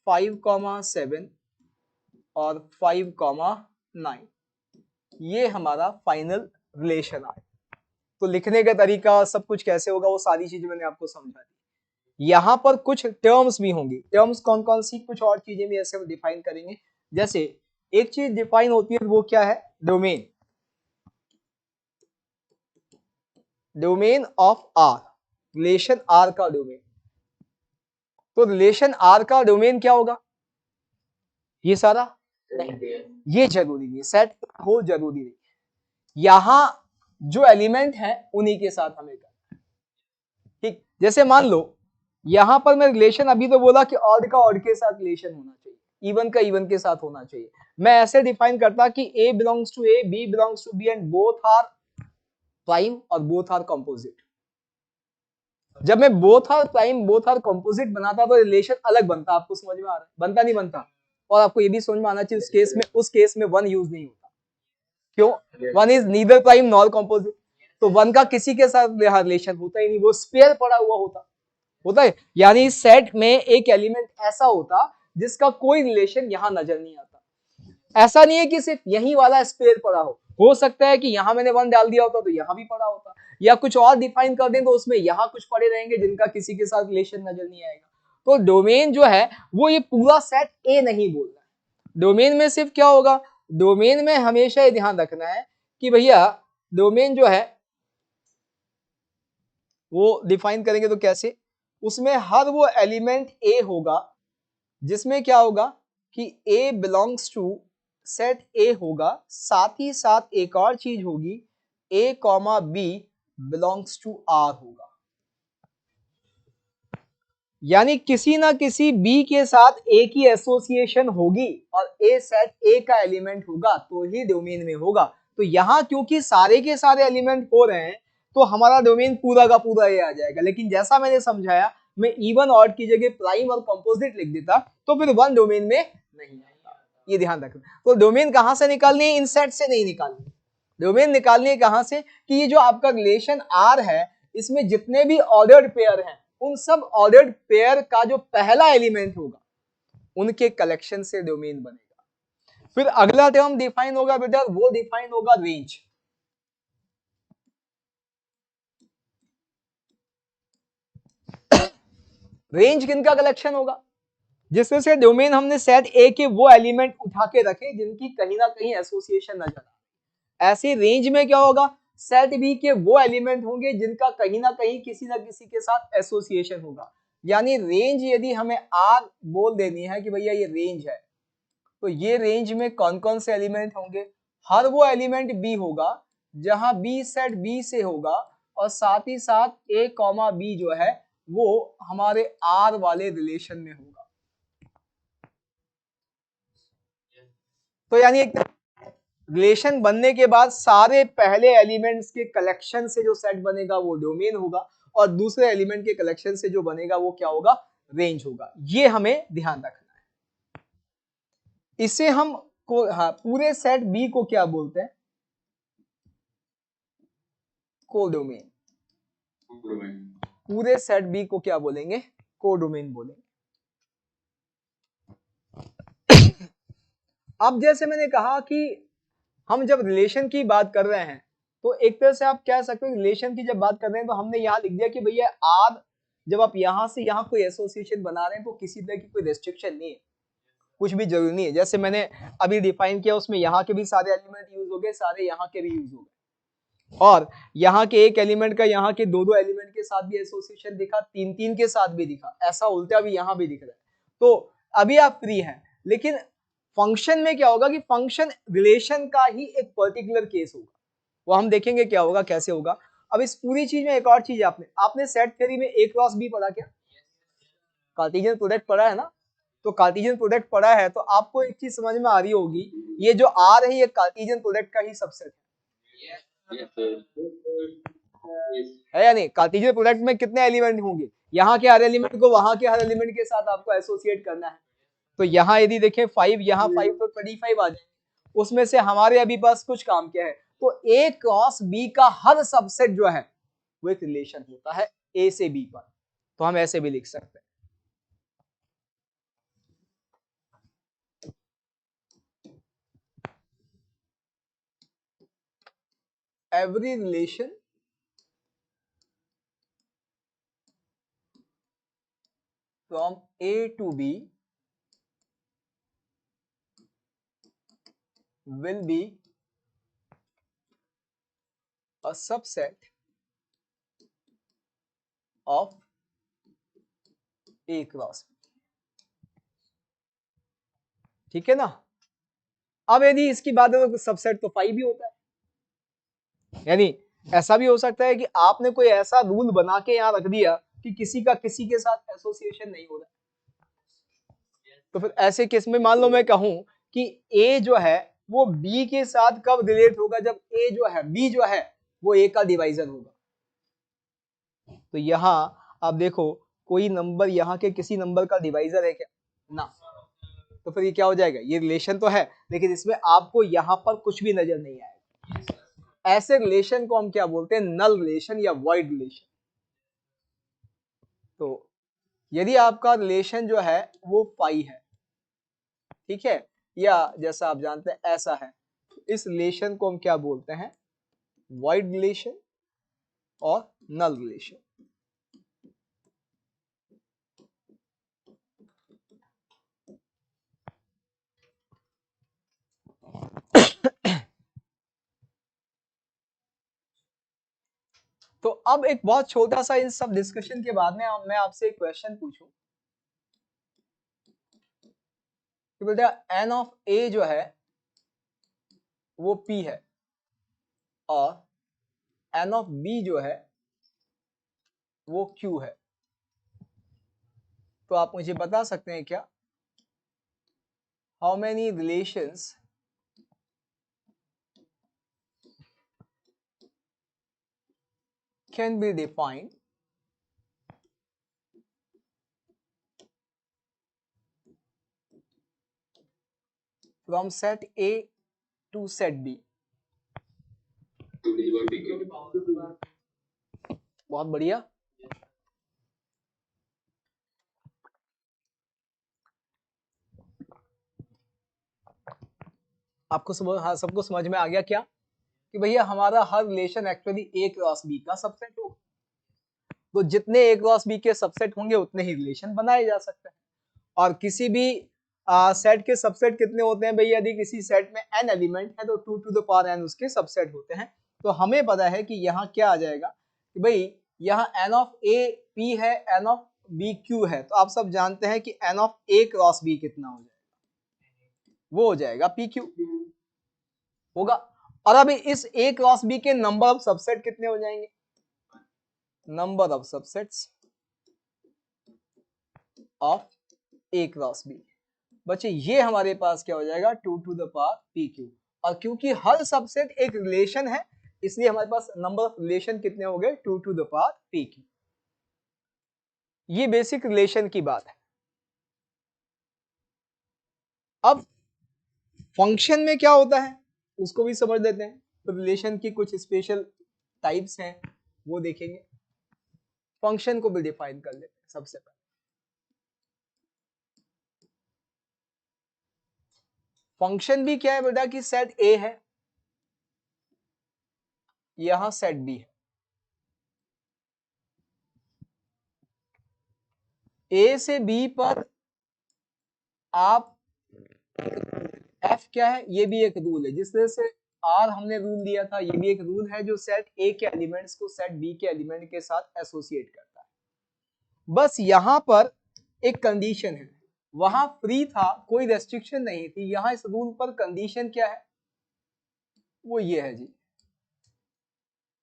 5,7 और 5,9। ये हमारा फाइनल रिलेशन आया। तो लिखने का तरीका सब कुछ कैसे होगा वो सारी चीजें मैंने आपको समझा दी। यहां पर कुछ टर्म्स भी होंगी। टर्म्स कौन कौन सी, कुछ और चीजें भी ऐसे डिफाइन करेंगे। जैसे एक चीज डिफाइन होती है वो क्या है? Domain. Domain of R, relation R का डोमेन। तो रिलेशन आर का डोमेन क्या होगा? ये सारा नहीं, ये जरूरी नहीं, सेट हो जरूरी नहीं। यहां जो एलिमेंट है उन्हीं के साथ हमें करना है। ठीक, जैसे मान लो यहां पर मैं रिलेशन अभी तो बोला कि ऑड का ऑड के साथ रिलेशन होना चाहिए, इवन का इवन के साथ होना चाहिए। मैं ऐसे डिफाइन करता कि A belongs to A, B belongs to B and both are prime और बोथ आर कंपोजिट। जब मैं both are prime both are composite बनाता तो रिलेशन अलग बनता। आपको समझ में आ रहा है? बनता नहीं बनता? और आपको ये भी समझ में आना चाहिए उस केस में वन यूज नहीं होता। क्यों? One is neither prime nor composite. तो वन का किसी के साथ रिलेशन होता ही नहीं, वो स्पेयर पड़ा हुआ होता है। यानी सेट में एक एलिमेंट ऐसा होता जिसका कोई रिलेशन यहां नजर नहीं आता। ऐसा नहीं है कि सिर्फ यही वाला स्पेयर पड़ा हो सकता है कि यहां मैंने वन डाल दिया होता तो यहां भी पड़ा होता, या कुछ और डिफाइन कर दें तो उसमें यहां कुछ पड़े रहेंगे जिनका किसी के साथ रिलेशन नजर नहीं आएगा। तो डोमेन जो है वो ये पूरा सेट ए नहीं बोल रहा है। डोमेन में सिर्फ क्या होगा? डोमेन में हमेशा ये ध्यान रखना है कि भैया डोमेन जो है वो डिफाइन करेंगे तो कैसे? उसमें हर वो एलिमेंट ए होगा जिसमें क्या होगा कि A belongs to set A होगा, साथ ही साथ एक और चीज होगी, A comma B belongs to R होगा। यानी किसी ना किसी बी के साथ ए की एसोसिएशन होगी और ए सेट ए का एलिमेंट होगा तो ही डोमेन में होगा। तो यहां क्योंकि सारे के सारे एलिमेंट हो रहे हैं तो हमारा डोमेन पूरा का पूरा ये आ जाएगा। लेकिन जैसा मैंने समझाया, मैं इवन ऑड की जगह प्राइम और कंपोजिट लिख देता तो फिर वन डोमेन में नहीं आता। ये ध्यान रखना। तो डोमेन कहां से निकालनी है? इन सेट से नहीं निकालनी। डोमेन निकालनी है कहां से? कि ये जो आपका रिलेशन आर है इसमें जितने भी ऑर्डर्ड पेयर हैं उन सब ऑर्डर्ड पेयर का जो पहला एलिमेंट होगा उनके कलेक्शन से डोमेन बनेगा। फिर अगला टर्म डिफाइन होगा बेटा, वो डिफाइन होगा रेंज। रेंज किनका कलेक्शन होगा? जिसमें से डोमेन हमने सेट ए के वो एलिमेंट उठा के रखे जिनकी कहीं ना कहीं एसोसिएशन नजर आए। ऐसे रेंज में क्या होगा? सेट बी के वो एलिमेंट होंगे जिनका कहीं ना कहीं किसी ना किसी के साथ एसोसिएशन होगा। यानी रेंज यदि हमें आर बोल देनी है कि भैया ये रेंज है, तो ये रेंज में कौन कौन से एलिमेंट होंगे? हर वो एलिमेंट बी होगा जहां बी सेट बी से होगा और साथ ही साथ ए कॉमा बी जो है वो हमारे आर वाले रिलेशन में होगा। तो यानी एक रिलेशन बनने के बाद सारे पहले एलिमेंट्स के कलेक्शन से जो सेट बनेगा वो डोमेन होगा और दूसरे एलिमेंट के कलेक्शन से जो बनेगा वो क्या होगा? रेंज होगा। ये हमें ध्यान रखना है। इसे हम पूरे सेट बी को क्या बोलते हैं? कोडोमेन। पूरे सेट बी को क्या बोलेंगे? कोडोमेन बोलेंगे। अब जैसे मैंने कहा कि हम जब रिलेशन की बात कर रहे हैं तो एक तरह से आप कह सकते हो रिलेशन की जब बात कर रहे हैं तो हमने यहां लिख दिया कि भैया आर, जब आप यहां से यहां कोई एसोसिएशन बना रहे हैं तो किसी तरह की कोई रेस्ट्रिक्शन नहीं है, कुछ भी जरूरी नहीं है। जैसे मैंने अभी डिफाइन किया उसमें यहाँ के भी सारे एलिमेंट यूज हो गए, सारे यहाँ के भी यूज हो गए, और यहाँ के एक एलिमेंट का यहाँ के दो दो एलिमेंट के साथ भी एसोसिएशन दिखा, तीन तीन के साथ भी दिखा, ऐसा उल्टा भी यहाँ भी दिख रहा है। तो अभी आप फ्री हैं, लेकिन फंक्शन में क्या होगा कि फंक्शन रिलेशन का ही एक पर्टिकुलर केस होगा, वो हम देखेंगे क्या होगा, कैसे होगा। अब इस पूरी चीज में एक और चीज आपने सेट थ्योरी में ए क्रॉस बी पढ़ा क्या? कार्टेशियन प्रोडक्ट पढ़ा है ना? तो कार्टेशियन प्रोडक्ट पढ़ा है तो आपको एक चीज समझ में आ रही होगी, ये जो आर है ये कार्टेशियन प्रोडक्ट का ही सबसेट है या नहीं? कार्टेशियन प्रोडक्ट में कितने एलिमेंट होंगे? यहाँ के हर एलिमेंट को वहां के हर एलिमेंट के साथ आपको एसोसिएट करना है। तो यहाँ यदि देखें 5, यहाँ 5 तो 25 आ जाएंगे। उसमें से हमारे अभी पास कुछ काम क्या है? तो ए क्रॉस बी का हर सबसेट जो है वो एक रिलेशन होता है ए से बी पर। तो हम ऐसे भी लिख सकते हैं, every relation from A to B will be a subset of A cross B। ठीक है ना? अब यदि इसकी बात है तो सबसेट तो 5 भी होता है, यानी ऐसा भी हो सकता है कि आपने कोई ऐसा रूल बना के यहां रख दिया कि किसी का किसी के साथ एसोसिएशन नहीं हो रहा है। तो फिर ऐसे केस में मान लो मैं कहूं कि ए जो है वो बी के साथ कब रिलेट होगा? जब ए जो है बी जो है वो ए का डिवाइजर होगा। तो यहां आप देखो कोई नंबर यहाँ के किसी नंबर का डिवाइजर है क्या? ना। तो फिर ये क्या हो जाएगा? ये रिलेशन तो है लेकिन इसमें आपको यहां पर कुछ भी नजर नहीं आएगा। ऐसे रिलेशन को हम क्या बोलते हैं? नल रिलेशन या वॉइड रिलेशन। तो यदि आपका रिलेशन जो है वो पाई है, ठीक है, या जैसा आप जानते हैं ऐसा है, इस रिलेशन को हम क्या बोलते हैं? वॉइड रिलेशन और नल रिलेशन। तो अब एक बहुत छोटा सा इन सब डिस्कशन के बाद में मैं आपसे एक क्वेश्चन पूछूं कि बेटा एन ऑफ ए जो है वो पी है और एन ऑफ बी जो है वो क्यू है, तो आप मुझे बता सकते हैं क्या how many relations can be defined from set A to set B? बहुत बढ़िया। आपको सबको समझ में आ गया क्या कि भैया हमारा हर रिलेशन एक्चुअली ए क्रॉस बी का सबसेट होगा। तो जितने A क्रॉस B के सबसेट होंगे उतने ही रिलेशन बनाए जा सकते हैं। और किसी भी सेट के सबसेट कितने होते हैं भाई, यदि किसी सेट में n एलिमेंट है तो 2 टू द पावर n उसके सबसेट होते हैं। तो हमें पता है कि यहाँ क्या आ जाएगा कि भाई यहाँ n ऑफ A P है, n ऑफ B Q है, तो आप सब जानते हैं कि n of A cross B कितना हो जाएगा, वो हो जाएगा PQ होगा। और अभी इस A क्रॉस B के नंबर ऑफ सबसेट कितने हो जाएंगे, number of subsets of A cross B। बच्चे ये हमारे पास क्या हो जाएगा 2 टू द पावर PQ। और क्योंकि हर सबसेट एक रिलेशन है इसलिए हमारे पास नंबर ऑफ रिलेशन कितने हो गए 2 टू द पावर PQ। ये बेसिक रिलेशन की बात है। अब फंक्शन में क्या होता है उसको भी समझ लेते हैं। तो रिलेशन की कुछ स्पेशल टाइप्स हैं वो देखेंगे। फंक्शन को भी डिफाइन कर लेते हैं सबसे पहले। फंक्शन भी क्या है बेटा कि सेट A है, यहां सेट B है, A से B पर आप F क्या है, ये भी एक रूल है जिस तरह से R हमने रूल दिया था, ये भी एक रूल है जो सेट A के एलिमेंट्स को सेट B के एलिमेंट के साथ एसोसिएट करता है। बस यहां पर एक कंडीशन है, वहां फ्री था, कोई रेस्ट्रिक्शन नहीं थी, यहां इस रूल पर कंडीशन क्या है, वो ये है जी,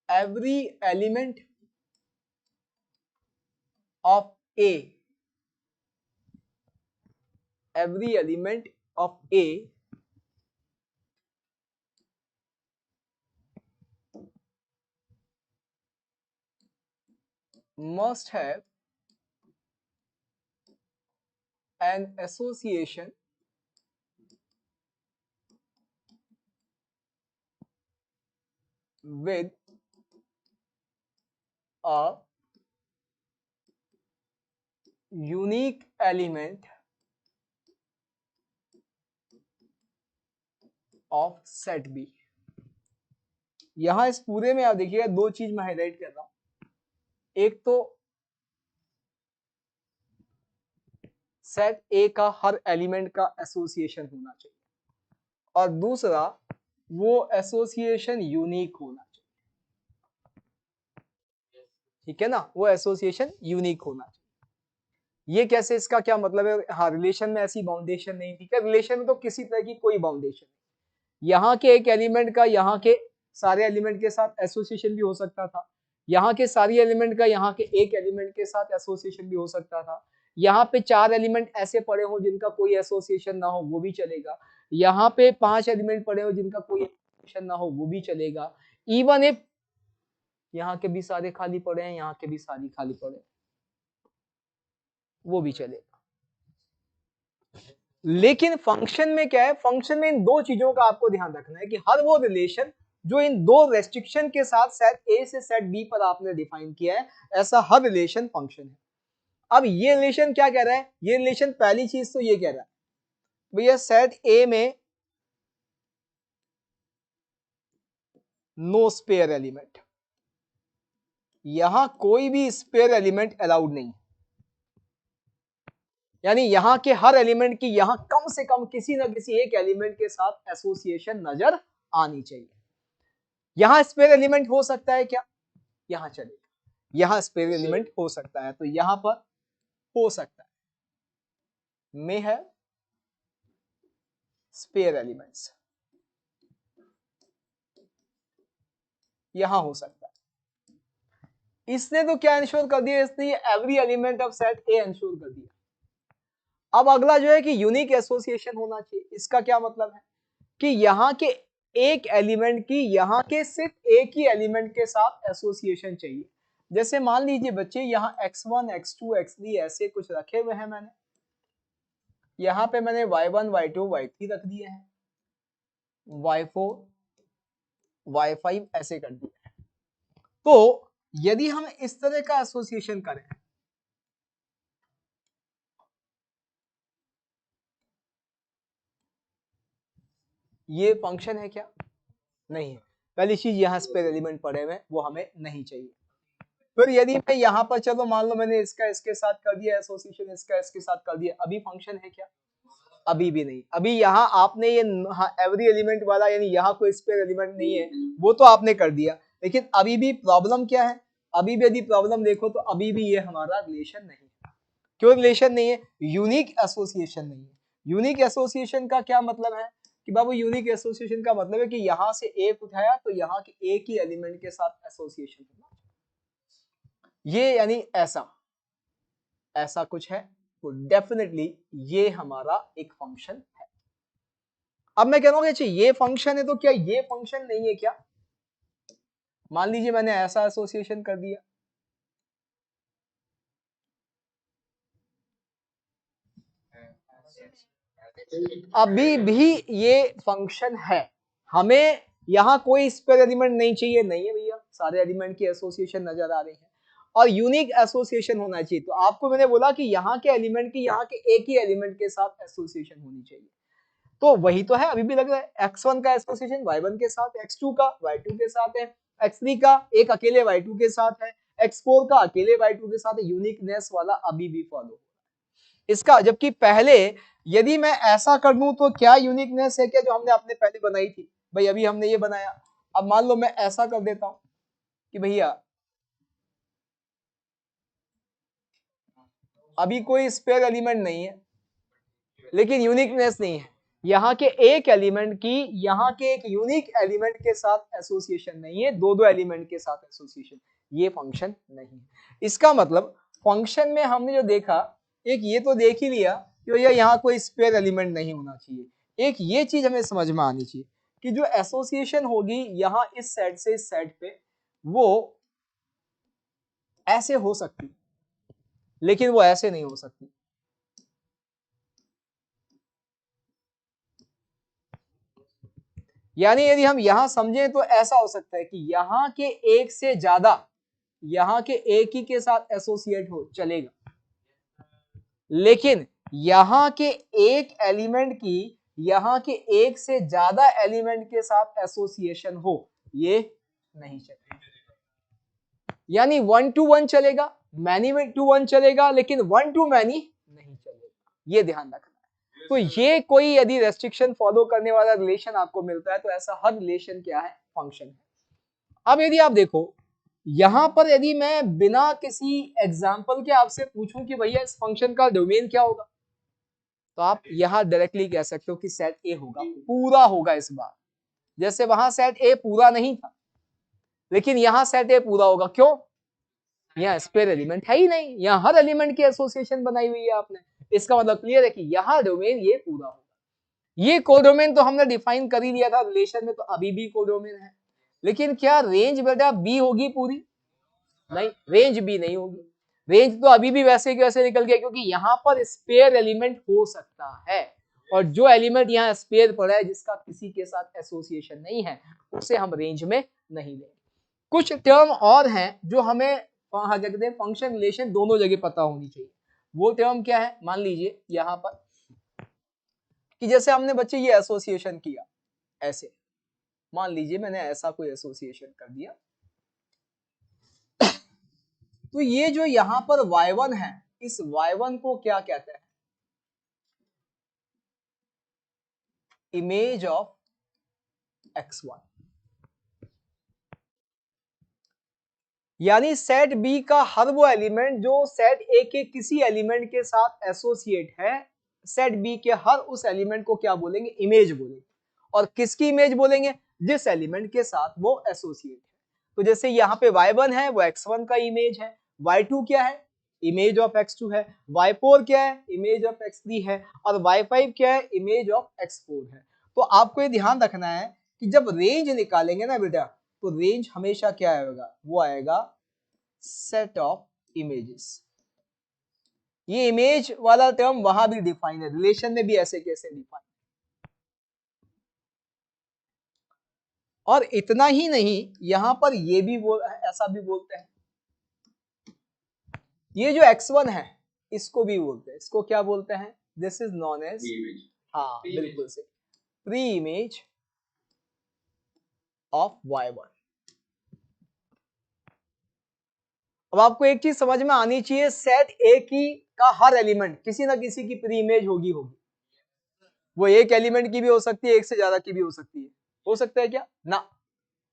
every element of A, every element of A must have an association with a unique element of set B। यहां इस पूरे में आप देखिएगा दो चीज मैं हाईलाइट कर रहा हूं, एक तो सेट A का हर एलिमेंट का एसोसिएशन होना चाहिए और दूसरा वो एसोसिएशन यूनिक होना चाहिए, ठीक है ना, वो एसोसिएशन यूनिक होना चाहिए। ये कैसे, इसका क्या मतलब है, हाँ रिलेशन में ऐसी बाउंडेशन नहीं, ठीक है, रिलेशन में तो किसी तरह की कोई बाउंडेशन नहीं, यहाँ के एक एलिमेंट का यहाँ के सारे एलिमेंट के साथ एसोसिएशन भी हो सकता था, यहाँ के सारे एलिमेंट का यहाँ के एक एलिमेंट के साथ एसोसिएशन भी हो सकता था, यहाँ पे 4 एलिमेंट ऐसे पड़े हो जिनका कोई एसोसिएशन ना हो वो भी चलेगा, यहाँ पे 5 एलिमेंट पड़े हो जिनका कोई एसोसिएशन ना हो वो भी चलेगा, इवन इफ यहाँ के भी सारे खाली पड़े हैं, यहाँ के भी सारी खाली पड़े हैं, वो भी चलेगा। लेकिन फंक्शन में क्या है, फंक्शन में इन दो चीजों का आपको ध्यान रखना है कि हर वो रिलेशन जो इन दो रेस्ट्रिक्शन के साथ सेट A से सेट B पर आपने डिफाइन किया है, ऐसा हर रिलेशन फंक्शन है। अब ये रिलेशन क्या कह रहा है, ये रिलेशन पहली चीज तो ये कह रहा है भैया सेट A में नो स्पेयर एलिमेंट, यहां कोई भी स्पेयर एलिमेंट अलाउड नहीं, यानी यहां के हर एलिमेंट की यहां कम से कम किसी ना किसी एक एलिमेंट के साथ एसोसिएशन नजर आनी चाहिए। यहां स्पेयर एलिमेंट हो सकता है क्या, यहां चलेगा, यहां स्पेयर एलिमेंट हो सकता है, तो यहां पर हो सकता है में है स्पेयर एलिमेंट्स, यहां हो सकता है। इसने तो क्या इंश्योर कर दिया, इसने every element of set A ensure कर दिया। अब अगला जो है कि यूनिक एसोसिएशन होना चाहिए, इसका क्या मतलब है कि यहां के एक एलिमेंट की यहां के सिर्फ एक ही एलिमेंट के साथ एसोसिएशन चाहिए। जैसे मान लीजिए बच्चे यहां x1 x2 x3 ऐसे कुछ रखे हुए हैं, मैंने यहां पे मैंने y1 y2 y3 रख दिए हैं, y4 y5 ऐसे कर दिए हैं। तो यदि हम इस तरह का एसोसिएशन करें, ये फंक्शन है क्या, नहीं है। पहली चीज यहां स्पेयर एलिमेंट पड़े हुए वो हमें नहीं चाहिए, फिर यदि मैं यहाँ पर चलो मान लो मैंने इसका इसके साथ कर दिया एसोसिएशन, इसका इसके साथ कर दिया, अभी फंक्शन है क्या? अभी भी नहीं। अभी यहाँ आपने ये एवरी एलिमेंट वाला यानी यहाँ कोई स्पेयर एलिमेंट नहीं है वो तो आपने कर दिया, लेकिन अभी भी प्रॉब्लम क्या है? अभी भी यदि प्रॉब्लम देखो तो अभी भी ये हमारा रिलेशन नहीं है। क्यों रिलेशन नहीं है? यूनिक एसोसिएशन नहीं है। यूनिक एसोसिएशन का क्या मतलब है कि बाबू यूनिक एसोसिएशन का मतलब है कि यहाँ से एक उठाया तो यहाँ के एक ही एलिमेंट के साथ एसोसिएशन होना, ये यानी ऐसा ऐसा कुछ है तो डेफिनेटली ये हमारा एक फंक्शन है। अब मैं कह रहा हूं कि ये फंक्शन है तो क्या ये फंक्शन नहीं है क्या? मान लीजिए मैंने ऐसा एसोसिएशन कर दिया, अभी भी ये फंक्शन है। हमें यहाँ कोई स्पेयर एलिमेंट नहीं चाहिए, नहीं है भैया, सारे एलिमेंट की एसोसिएशन नजर आ रही है और यूनिक एसोसिएशन होना चाहिए। तो आपको मैंने बोला कि यहाँ के एलिमेंट की यहाँ के एक ही एलिमेंट के साथ एसोसिएशन होनी चाहिए, तो वही तो है। अभी भी लग रहा है x1 का एसोसिएशन y1 के साथ, x2 का y2 के साथ है, x3 का एक अकेले y2 के साथ है, x4 का अकेले y2 के साथ है। यूनिकनेस वाला अभी भी फॉलो इसका, जबकि पहले यदि मैं ऐसा कर दूं तो क्या यूनिकनेस है क्या जो हमने अपने पहले बनाई थी? भाई अभी हमने ये बनाया, अब मान लो मैं ऐसा कर देता हूं कि भैया अभी कोई स्पेयर एलिमेंट नहीं है लेकिन यूनिकनेस नहीं है, यहाँ के एक एलिमेंट की यहाँ के एक यूनिक एलिमेंट के साथ एसोसिएशन नहीं है, दो दो एलिमेंट के साथ एसोसिएशन, ये फंक्शन नहीं है। इसका मतलब फंक्शन में हमने जो देखा, एक ये तो देख ही लिया कि भैया यहाँ कोई स्पेयर एलिमेंट नहीं होना चाहिए, एक ये चीज हमें समझ में आनी चाहिए कि जो एसोसिएशन होगी यहाँ इस सेट से इस सेट पे वो ऐसे हो सकती लेकिन वो ऐसे नहीं हो सकती। यानी यदि हम यहां समझें तो ऐसा हो सकता है कि यहां के एक से ज्यादा यहां के एक ही के साथ एसोसिएट हो चलेगा, लेकिन यहां के एक एलिमेंट की यहां के एक से ज्यादा एलिमेंट के साथ एसोसिएशन हो ये नहीं चलेगा। यानी 1 to 1 चलेगा, मैनी टू 1 चलेगा, लेकिन 1 to मैनी नहीं चलेगा, ये ध्यान रखना है। तो ये कोई यदि रेस्ट्रिक्शन फॉलो करने वाला रिलेशन आपको मिलता है तो ऐसा हर रिलेशन क्या है? फंक्शन है। अब यदि आप देखो यहां पर यदि मैं बिना किसी एग्जाम्पल के आपसे पूछूं कि भैया इस फंक्शन का डोमेन क्या होगा, तो आप यहां डायरेक्टली कह सकते हो कि सेट ए होगा, पूरा होगा इस बार। जैसे वहां सेट ए पूरा नहीं था लेकिन यहां सेट ए पूरा होगा। क्यों? यहाँ स्पेयर एलिमेंट है ही नहीं, यहाँ हर एलिमेंट की एसोसिएशन बनाई हुई है आपने। इसका मतलब क्लियर है कि यहाँ डोमेन ये पूरा होगा। ये कोडोमेन तो हमने डिफाइन कर ही दिया था रिलेशन में, तो अभी भी कोडोमेन है। लेकिन क्या रेंज बेटा बी होगी पूरी? नहीं, रेंज बी नहीं होगी। रेंज तो अभी भी वैसे के वैसे निकल गया, क्योंकि यहाँ पर स्पेयर एलिमेंट हो सकता है और जो एलिमेंट यहाँ स्पेयर पड़ा है जिसका किसी के साथ एसोसिएशन नहीं है उसे हम रेंज में नहीं लेंगे। कुछ टर्म और हैं जो हमें कहते हैं फंक्शन रिलेशन दोनों जगह पता होनी चाहिए। वो टर्म क्या है? मान लीजिए यहाँ पर कि जैसे हमने बच्चे ये एसोसिएशन किया, ऐसे मान लीजिए मैंने ऐसा कोई एसोसिएशन कर दिया, तो ये जो यहां पर y1 है, इस y1 को क्या कहते हैं? Image of x1। यानी सेट बी का हर वो एलिमेंट जो सेट ए के किसी एलिमेंट के साथ एसोसिएट है, सेट बी के हर उस एलिमेंट को क्या बोलेंगे? इमेज बोलेंगे। और किसकी इमेज बोलेंगे? जिस एलिमेंट के साथ वो एसोसिएट है। तो जैसे यहाँ पे y1 है वो x1 का इमेज है, y2 क्या है? इमेज ऑफ x2 है, y4 क्या है? इमेज ऑफ x3 है, और y5 क्या है? इमेज ऑफ x4 है। तो आपको ये ध्यान रखना है कि जब रेंज निकालेंगे ना बेटा, तो रेंज हमेशा क्या आएगा? वो आएगा सेट ऑफ इमेजेस। ये इमेज वाला टर्म वहां भी डिफाइन है, रिलेशन में भी ऐसे कैसे डिफाइन। और इतना ही नहीं, यहां पर ये भी ऐसा भी बोलते हैं, ये जो x1 है इसको भी बोलते हैं, इसको क्या बोलते हैं? दिस इज नॉन एज, हाँ बिल्कुल से, प्री इमेज ऑफ y1। अब आपको एक चीज समझ में आनी चाहिए, सेट ए की का हर एलिमेंट किसी ना किसी की प्री इमेज होगी। वो एक एलिमेंट की भी हो सकती है, एक से ज्यादा की भी हो सकती है। हो सकता है क्या? ना,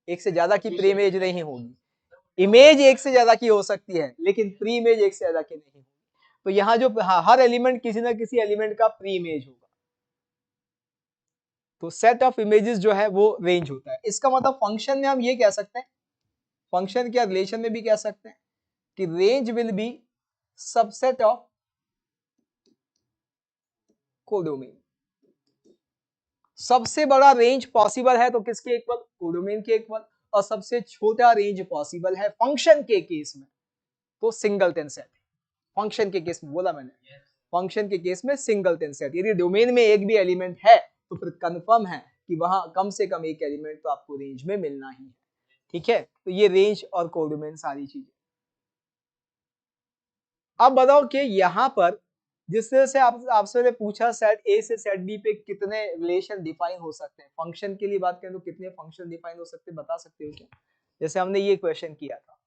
एक से ज्यादा की प्री इमेज नहीं होगी। इमेज एक से ज्यादा की हो सकती है, लेकिन प्री इमेज एक से ज्यादा की नहीं होगी। तो यहाँ जो हर एलिमेंट किसी ना किसी एलिमेंट का प्री इमेज होगा। तो सेट ऑफ इमेजेस जो है वो रेंज होता है। इसका मतलब फंक्शन में हम ये कह सकते हैं, फंक्शन क्या रिलेशन में भी कह सकते हैं कि range will be subset of codomain. सबसे बड़ा रेंज पॉसिबल है तो किसके इक्वल? कोडोमेन के इक्वल। और सबसे छोटा रेंज पॉसिबल है फंक्शन के केस में तो सिंगलटन सेट। फंक्शन के केस में बोला मैंने, फंक्शन के केस में सिंगलटन सेट। यदि डोमेन में एक भी एलिमेंट है तो फिर कंफर्म है कि वहां कम से कम एक एलिमेंट तो आपको रेंज में मिलना ही है। ठीक है, तो ये रेंज और कोडोमेन सारी चीजें। अब बताओ कि यहां पर जिस तरह से आपसे मैंने पूछा सेट ए से सेट बी पे कितने रिलेशन डिफाइन हो सकते हैं, फंक्शन के लिए बात करें तो कितने फंक्शन डिफाइन हो सकते हैं, बता सकते हो क्या? जैसे हमने ये क्वेश्चन किया था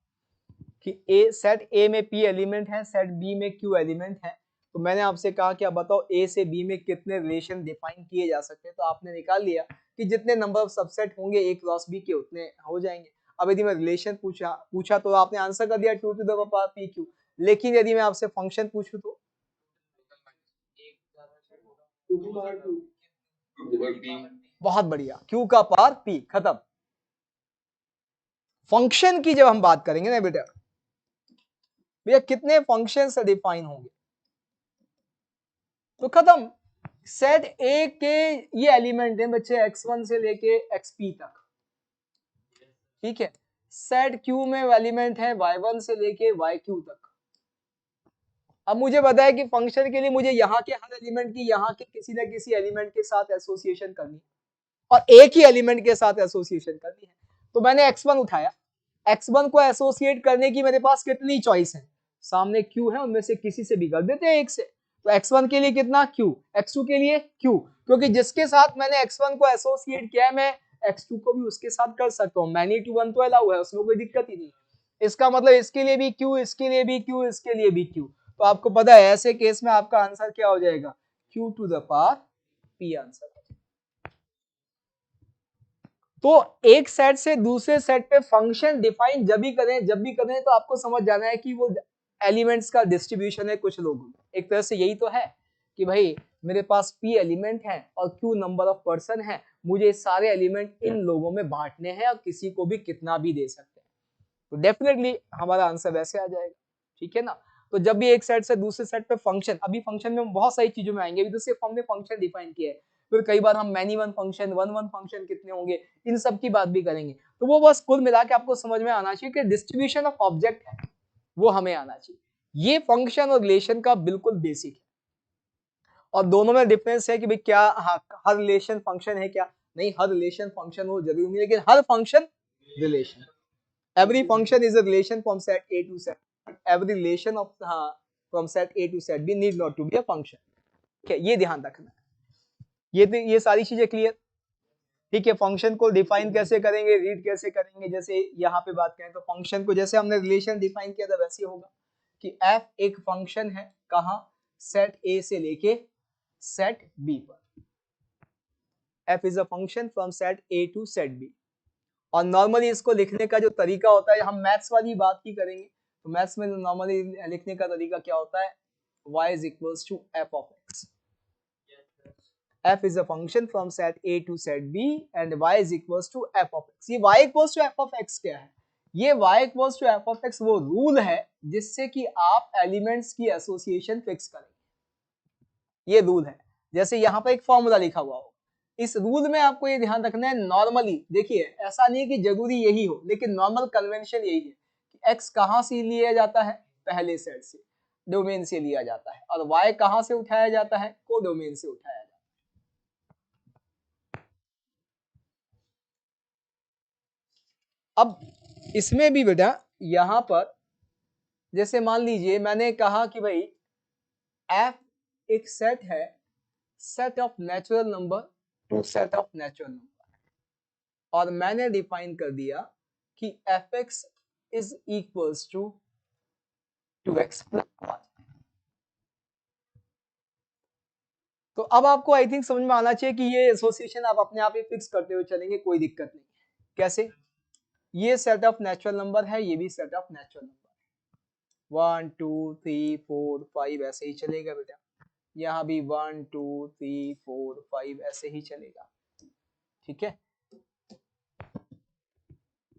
कि ए सेट ए में पी एलिमेंट है, सेट बी में क्यू एलिमेंट है, तो मैंने आपसे कहा कि आप बताओ ए से बी में कितने रिलेशन डिफाइन किए जा सकते हैं, तो आपने निकाल लिया कि जितने नंबर ऑफ सबसेट होंगे ए क्रॉस बी के उतने हो जाएंगे। अब यदि मैं रिलेशन पूछा तो आपने आंसर कर दिया 2 to the power P Q. लेकिन यदि मैं आपसे फंक्शन पूछूं तो बहुत बढ़िया, क्यू का पावर पी, खत्म। फंक्शन की जब हम बात करेंगे ना बेटा, भैया कितने फंक्शन से डिफाइन होंगे तो खत्म। सेट ए के ये एलिमेंट है बच्चे x1 से लेके xp तक, ठीक है। सेट क्यू में एलिमेंट है y1 से लेके yq तक। अब मुझे पता है कि फंक्शन के लिए मुझे यहाँ के हर एलिमेंट की यहाँ के किसी न किसी एलिमेंट के साथ एसोसिएशन करनी है और एक ही एलिमेंट के साथ एसोसिएशन करनी है। तो मैंने x1 उठाया, x1 को एसोसिएट करने की मेरे पास कितनी चॉइस है? सामने q है, उनमें से किसी से भी कर देते हैं एक से। तो x1 के लिए कितना q, x2 के लिए q, क्योंकि जिसके साथ मैंने x1 को एसोसिएट किया है मैं x2 को भी उसके साथ कर सकता हूँ। मैनी टू वन तो अलाउ है, उसमें कोई दिक्कत ही नहीं। इसका मतलब इसके लिए भी q, इसके लिए भी q, इसके लिए भी q। तो आपको पता है ऐसे केस में आपका आंसर क्या हो जाएगा? q to the power p answer. तो एक सेट से दूसरे सेट पे फंक्शन डिफाइन जब भी करें तो आपको समझ जाना है कि वो एलिमेंट्स का डिस्ट्रीब्यूशन है कुछ लोगों में। एक तरह से यही तो है कि भाई मेरे पास p एलिमेंट है और q नंबर ऑफ पर्सन है, मुझे सारे एलिमेंट इन लोगों में बांटने हैं और किसी को भी कितना भी दे सकते हैं। तो डेफिनेटली हमारा आंसर वैसे आ जाएगा, ठीक है ना। तो जब भी एक सेट से दूसरे सेट पे फंक्शन, अभी फंक्शन में बहुत सारी चीजों में आएंगे, अभी तो सिर्फ हमने फंक्शन डिफाइन किया है, फिर कई बार हम many one function, one function कितने होंगे, इन सब की बात भी करेंगे। तो वो बस कुल मिला के आपको समझ में आना चाहिए कि डिस्ट्रीब्यूशन ऑफ ऑब्जेक्ट है वो हमें आना चाहिए। ये फंक्शन और रिलेशन का बिल्कुल बेसिक है। और दोनों में डिफरेंस है कि भाई क्या हर रिलेशन फंक्शन है क्या? नहीं, हर रिलेशन फंक्शन हो जरूरी नहीं, लेकिन हर function relation. Every function is a relation from set A to set. Every relation of from set A to set B need not to be a function. ठीक है, ये ध्यान रखना है। ये सारी चीजें क्लियर, ठीक है। फंक्शन को डिफाइन कैसे करेंगे, रीड कैसे करेंगे, जैसे यहाँ पे बात करें तो फंक्शन को जैसे हमने रिलेशन डिफाइन किया था वैसे होगा कि f एक फंक्शन है कहाँ? सेट A से लेके सेट B पर। f is a function from set A to set B। और नॉर्मली इसको लिखने का जो तरीका होता है, हम मैथ्स वाली बात ही करेंगे तो मैथ्स में नॉर्मली लिखने का तरीका क्या होता है? y is equals to f of x। f is a function from set A to set B and y is equals to f of x। ये y equals to f of x क्या है? ये y equals to f of x वो rule है जिससे कि आप elements की एसोसिएशन फिक्स करेंगे। ये रूल है, जैसे यहाँ पर एक फॉर्मूला लिखा हुआ हो। इस रूल में आपको ये ध्यान रखना है, नॉर्मली देखिए ऐसा नहीं है कि जरूरी यही हो, लेकिन नॉर्मल कन्वेंशन यही है कि x कहां से लिया जाता है? पहले सेट से, डोमेन से लिया जाता है, और y कहां से उठाया जाता है? कोडोमेन से उठाया जाता है। अब इसमें भी बेटा यहां पर जैसे मान लीजिए मैंने कहा कि भाई f एक सेट है, set of natural number to set of natural number, और मैंने डिफाइन कर दिया कि fx is equals to 2x plus 1। तो अब आपको आई थिंक समझ में आना चाहिए कि ये एसोसिएशन आप अपने आप ही फिक्स करते हुए चलेंगे, कोई दिक्कत नहीं। कैसे? ये सेट ऑफ नेचुरल नंबर है, ये भी सेट ऑफ नेचुरल नंबर है। 1 2 3 4 5 ऐसे ही चलेगा बेटा, यहाँ भी 1 2 3 4 5 ऐसे ही चलेगा। ठीक है,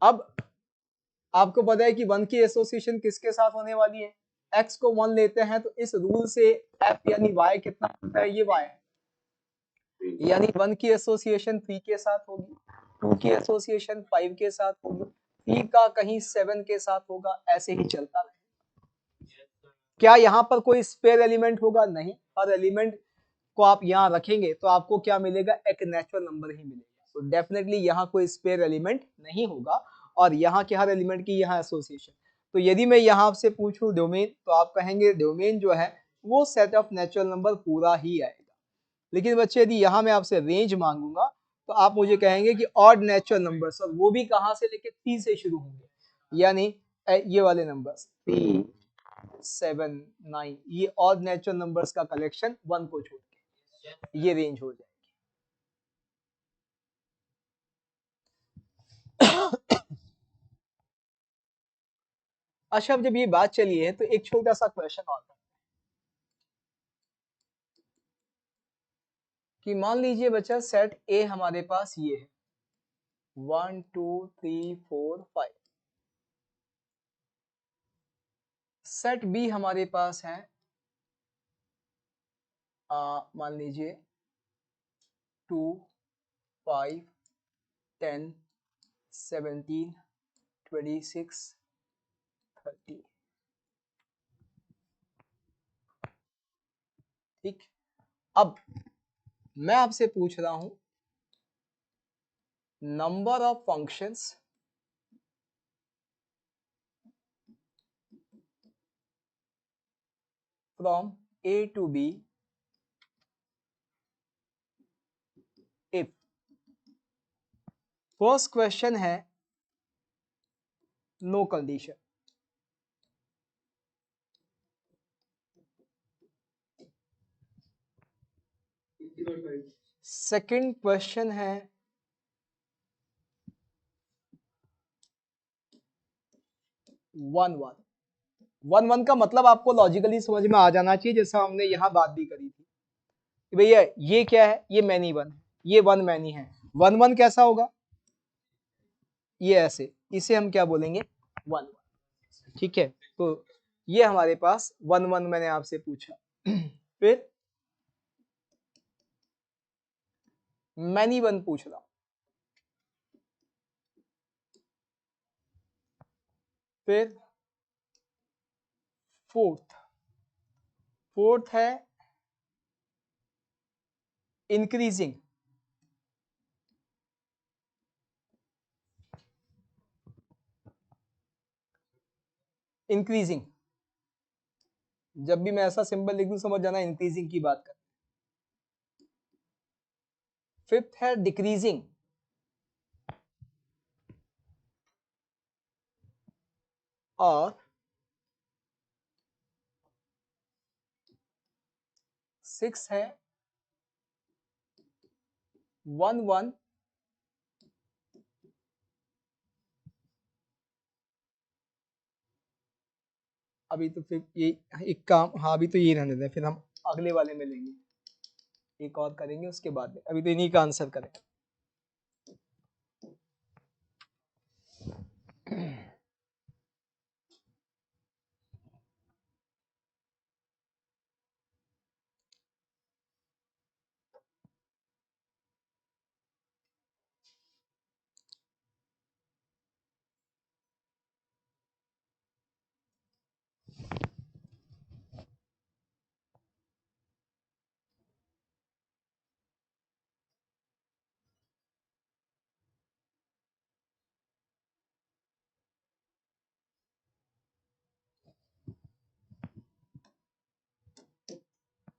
अब आपको पता है कि 1 की एसोसिएशन किसके साथ होने वाली है? x को 1 लेते हैं तो इस रूल से f यानी y कितना होता है? ये y है, यानी 1 की एसोसिएशन 3 के साथ होगी, 2 की एसोसिएशन 5 के साथ होगी, 3 का कहीं 7 के साथ होगा, ऐसे ही चलता रहेगा। क्या यहाँ पर कोई स्पेयर एलिमेंट होगा? नहीं, हर एलिमेंट को आप यहाँ रखेंगे तो आपको क्या मिलेगा? एक नेचुरल नंबर ही मिलेगा। तो डेफिनेटली यहाँ कोई स्पेयर एलिमेंट नहीं होगा और यहाँ के हर एलिमेंट की यहाँ एसोसिएशन। तो यदि मैं यहाँ से पूछूं डोमेन, तो आप कहेंगे डोमेन जो है वो सेट ऑफ नेचुरल नंबर पूरा ही आएगा। लेकिन बच्चे यदि यहाँ मैं आपसे रेंज मांगूंगा तो आप मुझे कहेंगे कि ऑड नेचुरल नंबर्स, और वो भी कहाँ से लेके 3 से शुरू होंगे, यानी ये वाले नंबर्स 3 7 9, ये ऑड नेचुरल नंबर्स का कलेक्शन 1 को छोड़ के ये रेंज हो जाएगी। अच्छा, अब जब ये बात चली है तो एक छोटा सा क्वेश्चन और था कि मान लीजिए बच्चा सेट ए हमारे पास ये है 1 2 3 4 5, सेट बी हमारे पास है मान लीजिए 2 5 10 17 26 30। ठीक, अब मैं आपसे पूछ रहा हूं number of functions from A to B if, first question है नो कंडीशन, सेकंड क्वेश्चन है 1 1। 1 1 का मतलब आपको लॉजिकली समझ में आ जाना चाहिए, जैसा हमने यहाँ बात भी करी थी कि भैया ये क्या है? ये मैनी 1, ये 1 मैनी है। 1 1 कैसा होगा? ये ऐसे, इसे हम क्या बोलेंगे? 1 1। ठीक है, तो ये हमारे पास 1 1 मैंने आपसे पूछा। फिर मैनी 1 पूछ रहा हूं, फिर फोर्थ है इंक्रीजिंग, इंक्रीजिंग, जब भी मैं ऐसा सिंबल लिख दूं समझ जाना इंक्रीजिंग की बात कर। फिफ्थ है डिक्रीजिंग, और सिक्स है 1 1 अभी तो फिर ये एक काम, हाँ अभी तो ये रहने दें, फिर हम अगले वाले में लेंगे, एक और करेंगे उसके बाद में, अभी तो इन्हीं का आंसर करें।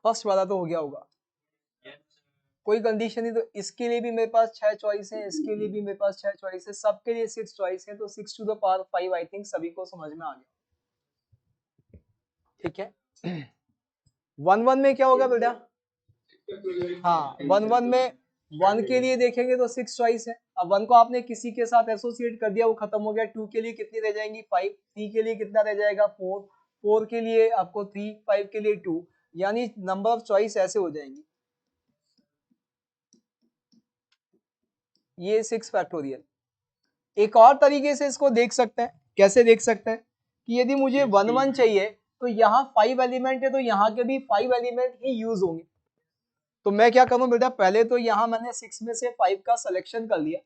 फर्स्ट वाला तो हो गया होगा, कोई कंडीशन नहीं, तो इसके लिए भी मेरे पास 6 चॉइस है, इसके लिए भी मेरे पास 6 चॉइस है, सबके लिए 6 चॉइस है, तो 6 to the power 5 I think सभी को समझ में आ गया। ठीक है। 1-1 में क्या होगा बेटा? हाँ 1-1 में 1 के लिए देखेंगे तो 6 चॉइस है। अब 1 को आपने किसी के साथ एसोसिएट कर दिया, वो खत्म हो गया। 2 के लिए कितनी रह जाएंगी? 5। 3 के लिए कितना रह जाएगा? 4। 4 के लिए आपको 3, 5 के लिए 2, यानी नंबर ऑफ चॉइस ऐसे हो जाएंगी। ये 6 फैक्टोरियल। एक और तरीके से इसको देख सकते हैं। कैसे देख सकते हैं कि यदि मुझे 1-1 चाहिए तो यहाँ 5 एलिमेंट है, तो यहाँ के भी 5 एलिमेंट ही यूज होंगे। तो मैं क्या करूं बेटा, पहले तो यहाँ मैंने 6 में से 5 का सिलेक्शन कर लिया।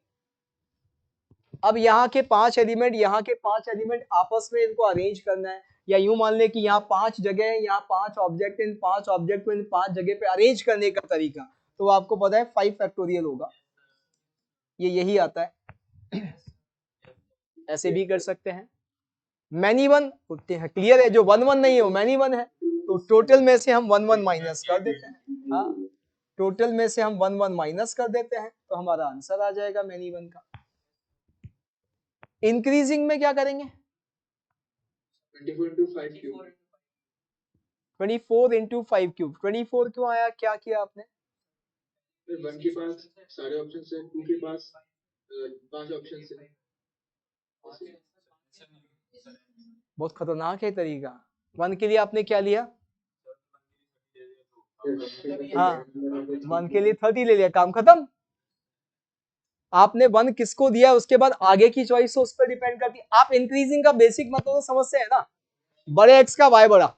अब यहाँ के 5 एलिमेंट, यहाँ के 5 एलिमेंट आपस में इनको अरेंज करना है, या यूं मान ले कि यहाँ 5 जगह है, यहाँ 5 ऑब्जेक्ट, इन 5 ऑब्जेक्ट को इन 5 जगह पे अरेंज करने का तरीका तो आपको पता है 5 फैक्टोरियल होगा। ये यही आता है। ऐसे भी कर सकते हैं। मैनी वन होते हैं, क्लियर है। जो 1-1 नहीं है वो मैनी वन है, तो टोटल में से हम 1-1 माइनस कर देते हैं। हाँ, टोटल में से हम 1-1 माइनस कर देते हैं तो हमारा आंसर आ जाएगा मैनी वन का। इंक्रीजिंग में क्या करेंगे? 24 इंटू 5 क्यूब। 24 क्यों आया? क्या किया आपने? 1 के पास सारे ऑप्शन है, 2 के पास 5 ऑप्शन है। बहुत खतरनाक है तरीका। 1 के लिए आपने क्या लिया? हाँ 1 के लिए 30 ले लिया, काम खत्म। आपने 1 किसको दिया उसके बाद आगे की चॉइस उस पर डिपेंड करती है। आप इंक्रीजिंग का बेसिक मतलब तो समझते हैं ना, बड़े एक्स का वाई बड़ा।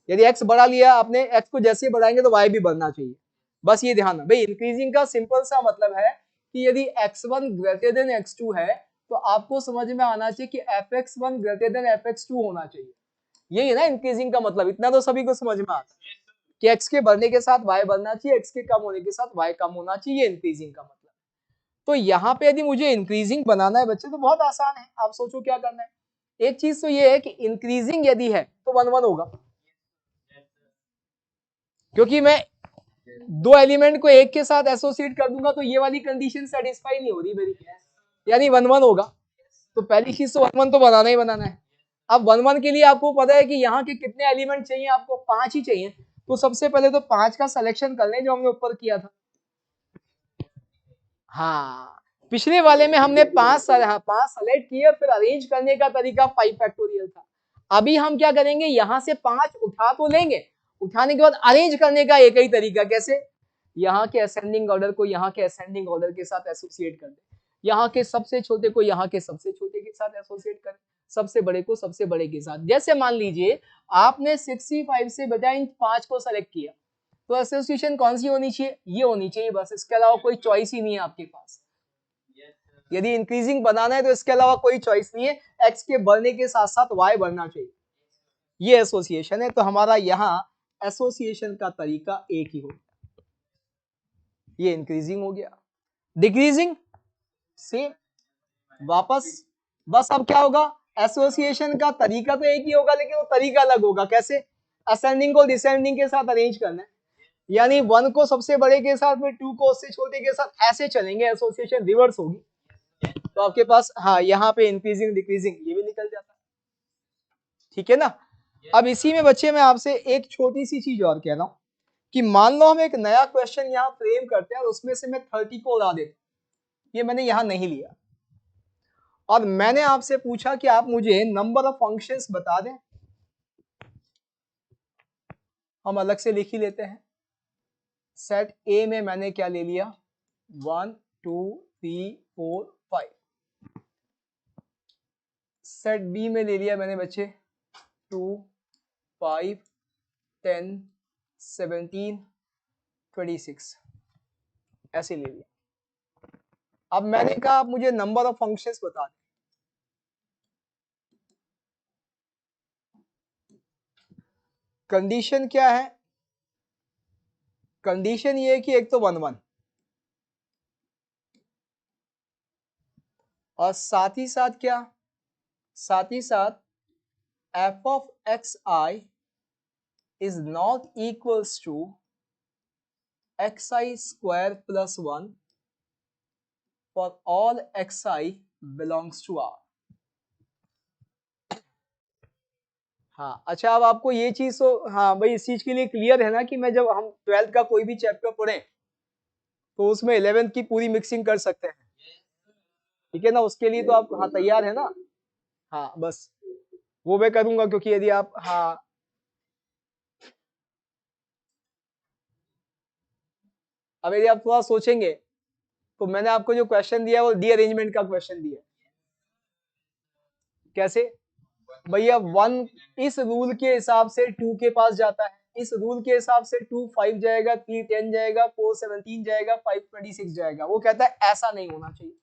यदि एक्स बड़ा लिया आपने, एक्स को जैसे ही बढ़ाएंगे तो वाई भी बढ़ना चाहिए। बस ये ध्यान है भाई, इंक्रीजिंग का सिंपल सा मतलब है कि यदि x1 ग्रेटर देन x2 है तो आपको समझ में आना चाहिए कि fx1 ग्रेटर देन fx2 होना चाहिए। यही है ना इंक्रीजिंग का मतलब। इतना तो सभी को समझ में आता है कि x के बढ़ने के साथ y बढ़ना चाहिए, x के कम होने के साथ y कम होना चाहिए, इंक्रीजिंग का मतलब। तो यहाँ पे यदि मुझे इंक्रीजिंग बनाना है बच्चे तो बहुत आसान है। आप सोचो क्या करना है। एक चीज तो ये है कि इंक्रीजिंग यदि है तो 1-1 होगा, क्योंकि मैं 2 एलिमेंट को एक के साथ एसोसिएट कर दूंगा तो ये वाली कंडीशन सेटिस्फाई नहीं हो रही मेरी, यानी 1-1 होगा। तो पहली चीज तो 1-1 तो बनाना ही बनाना है। अब 1-1 के लिए आपको पता है कि यहाँ के कितने एलिमेंट चाहिए? आपको 5 ही चाहिए। तो सबसे पहले तो 5 का सिलेक्शन कर लें जो हमने ऊपर किया था। हाँ, पिछले वाले में हमने 5 सेलेक्ट किए, फिर अरेंज करने का तरीका 5 फैक्टोरियल था। अभी हम क्या करेंगे, यहां से 5 उठा तो लेंगे, उठाने के बाद अरेंज करने का एक ही तरीका। कैसे? यहाँ के असेंडिंग ऑर्डर को यहाँ के असेंडिंग ऑर्डर के साथ एसोसिएट कर दे, यहाँ के सबसे छोटे को यहाँ के सबसे छोटे के साथ एसोसिएट करें, सबसे बड़े को सबसे बड़े के साथ। जैसे मान लीजिए आपने 65 से बजाय इन 5 को सेलेक्ट किया तो एसोसिएशन कौन सी होनी चाहिए? ये होनी चाहिए बस, इसके अलावा कोई चॉइस ही नहीं है आपके पास। यदि इंक्रीजिंग बनाना है तो इसके अलावा कोई चॉइस नहीं है, एक्स के बढ़ने के साथ साथ वाई बढ़ना चाहिए। ये एसोसिएशन है। तो हमारा यहाँ एसोसिएशन का तरीका एक ही हो गया। ये इंक्रीजिंग हो गया। डिक्रीजिंग सेम, वापस बस अब क्या होगा, एसोसिएशन का तरीका तो एक ही होगा लेकिन वो तरीका अलग होगा। कैसे? असेंडिंग को डिसेंडिंग के साथ अरेंज करना है, यानी 1 को सबसे बड़े के साथ में 2 को उससे छोटे के साथ ऐसे चलेंगे, एसोसिएशन रिवर्स होगी। तो आपके पास हाँ यहाँ पे इंक्रीजिंग डिक्रीजिंग ये भी निकल जाता है। ठीक है ना। अब इसी में बच्चे मैं आपसे एक छोटी सी चीज और कह रहा हूं कि मान लो हम एक नया क्वेश्चन यहाँ फ्रेम करते हैं और उसमें से मैं 30 को उड़ा देता हूं, ये मैंने यहाँ नहीं लिया, और मैंने आपसे पूछा कि आप मुझे नंबर ऑफ फंक्शंस बता दें। हम अलग से लिख ही लेते हैं। सेट ए में मैंने क्या ले लिया? 1 2 3 4 5। सेट बी में ले लिया मैंने बच्चे 2 5 10 17 26, ऐसे ले लिया। अब मैंने कहा आप मुझे नंबर ऑफ फंक्शंस बता दें। कंडीशन क्या है? कंडीशन ये है कि एक तो 1-1 और साथ ही साथ क्या, साथ ही साथ f of xi is not equals to xi square plus 1 for all xi belongs to R। हाँ अच्छा, अब आपको ये चीज तो हाँ भाई इस चीज के लिए क्लियर है ना कि मैं जब हम 12th का कोई भी चैप्टर पढ़े तो उसमें 11th की पूरी मिक्सिंग कर सकते हैं, ठीक है ना, उसके लिए तो आप हाँ तैयार है ना। हाँ बस वो मैं करूंगा, क्योंकि यदि आप हाँ अब यदि आप थोड़ा सोचेंगे तो मैंने आपको जो क्वेश्चन दिया है वो रीअरेंजमेंट का क्वेश्चन दिया है। कैसे भैया, 1 इस रूल के हिसाब से 2 के पास जाता है, इस रूल के हिसाब से 2 5 जाएगा, 3 10 जाएगा, 4 17 जाएगा, 5 26 जाएगा। वो कहता है ऐसा नहीं होना चाहिए,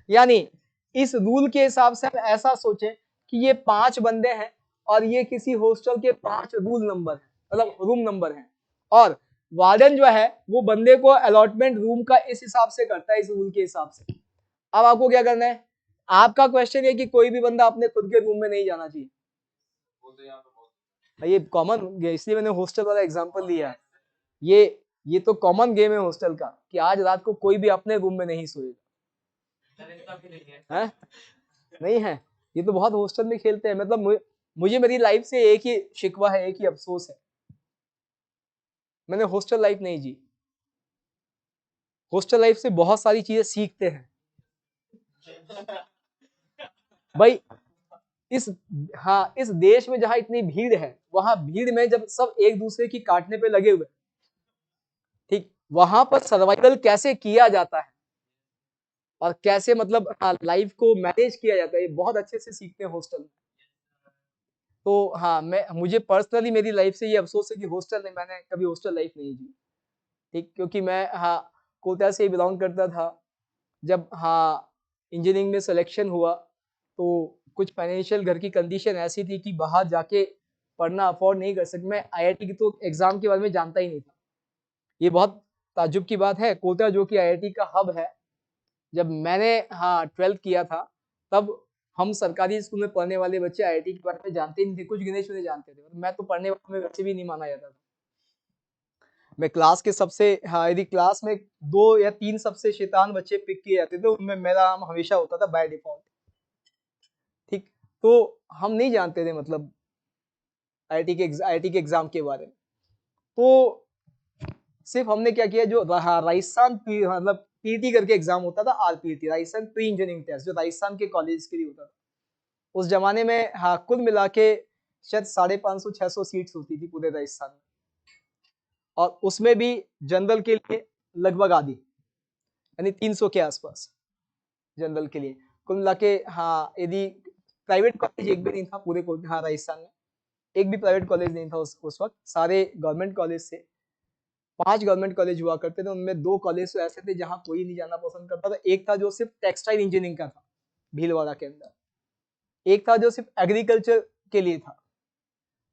यानी इस रूल के हिसाब से हम ऐसा सोचें कि ये 5 बंदे हैं और ये किसी हॉस्टल के 5 रूल नंबर है, मतलब रूम नंबर है, और वार्डन जो है वो बंदे को अलॉटमेंट रूम का इस हिसाब से करता है, इस रूल के हिसाब से। अब आपको क्या करना है, आपका क्वेश्चन है कि कोई भी बंदा अपने खुद के रूम में नहीं जाना चाहिए। ये कॉमन, इसलिए मैंने हॉस्टल वाला एग्जांपल लिया है। ये तो कॉमन गेम है हॉस्टल का कि आज रात को कोई भी अपने रूम में नहीं सोएगा, है? नहीं है, ये तो बहुत हॉस्टल में खेलते हैं। मतलब मुझे मेरी लाइफ से एक ही शिकवा है, एक ही अफसोस है, मैंने हॉस्टल लाइफ नहीं जी। हॉस्टल लाइफ से बहुत सारी चीजें सीखते हैं भाई। इस हाँ इस देश में जहां इतनी भीड़ है, वहां भीड़ में जब सब एक दूसरे की काटने पे लगे हुए, ठीक, वहां पर सर्वाइवल कैसे किया जाता है और कैसे मतलब लाइफ को मैनेज किया जाता है, ये बहुत अच्छे से सीखते हैं हॉस्टल में। तो हाँ मुझे पर्सनली मेरी लाइफ से ये अफसोस है कि हॉस्टल नहीं, मैंने कभी हॉस्टल लाइफ नहीं जी, ठीक, क्योंकि मैं हाँ कोटा से बिलोंग करता था। जब हाँ इंजीनियरिंग में सिलेक्शन हुआ तो कुछ फाइनेंशियल घर की कंडीशन ऐसी थी कि बाहर जाके पढ़ना अफोर्ड नहीं कर सकते। मैं आईआईटी की तो एग्जाम के बारे में जानता ही नहीं था। ये बहुत ताज्जुब की बात है, कोटा जो कि आईआईटी का हब है, जब मैंने हाँ 12th किया था तब हम सरकारी स्कूल में पढ़ने वाले बच्चे आईआईटी के बारे में जानते ही नहीं थे, कुछ गिने चुने जानते थे। मैं तो पढ़ने वाले में वैसे भी नहीं माना जाता था। मैं क्लास के सबसे हाँ यदि क्लास में 2 या 3 सबसे शैतान बच्चे पिक किए जाते थे, उनमें मेरा नाम हमेशा होता था बाय डिफॉल्ट, ठीक। तो हम नहीं जानते थे मतलब आईआईटी के एग्जाम के बारे में। तो सिर्फ हमने क्या किया, जो राजस्थान मतलब पीटी करके एग्जाम होता था, RPT Rajasthan pre engineering test, जो राजस्थान के कॉलेज के लिए होता था। उस जमाने में हाँ कुल मिला के शायद 550 600 सीट्स होती थी पूरे राजस्थान में, और उसमें भी जनरल के लिए लगभग आधी, यानी 300 के आसपास जनरल के लिए कुल मिला के। हाँ यदि प्राइवेट कॉलेज एक भी नहीं था पूरे हाँ राजस्थान में, एक भी प्राइवेट कॉलेज नहीं था उस वक्त, सारे गवर्नमेंट कॉलेज से। 5 गवर्नमेंट कॉलेज हुआ करते थे, उनमें 2 कॉलेज तो ऐसे थे जहां कोई नहीं जाना पसंद करता था। एक था जो सिर्फ टेक्सटाइल इंजीनियरिंग का था भीलवाड़ा के अंदर, एक था जो सिर्फ एग्रीकल्चर के लिए था।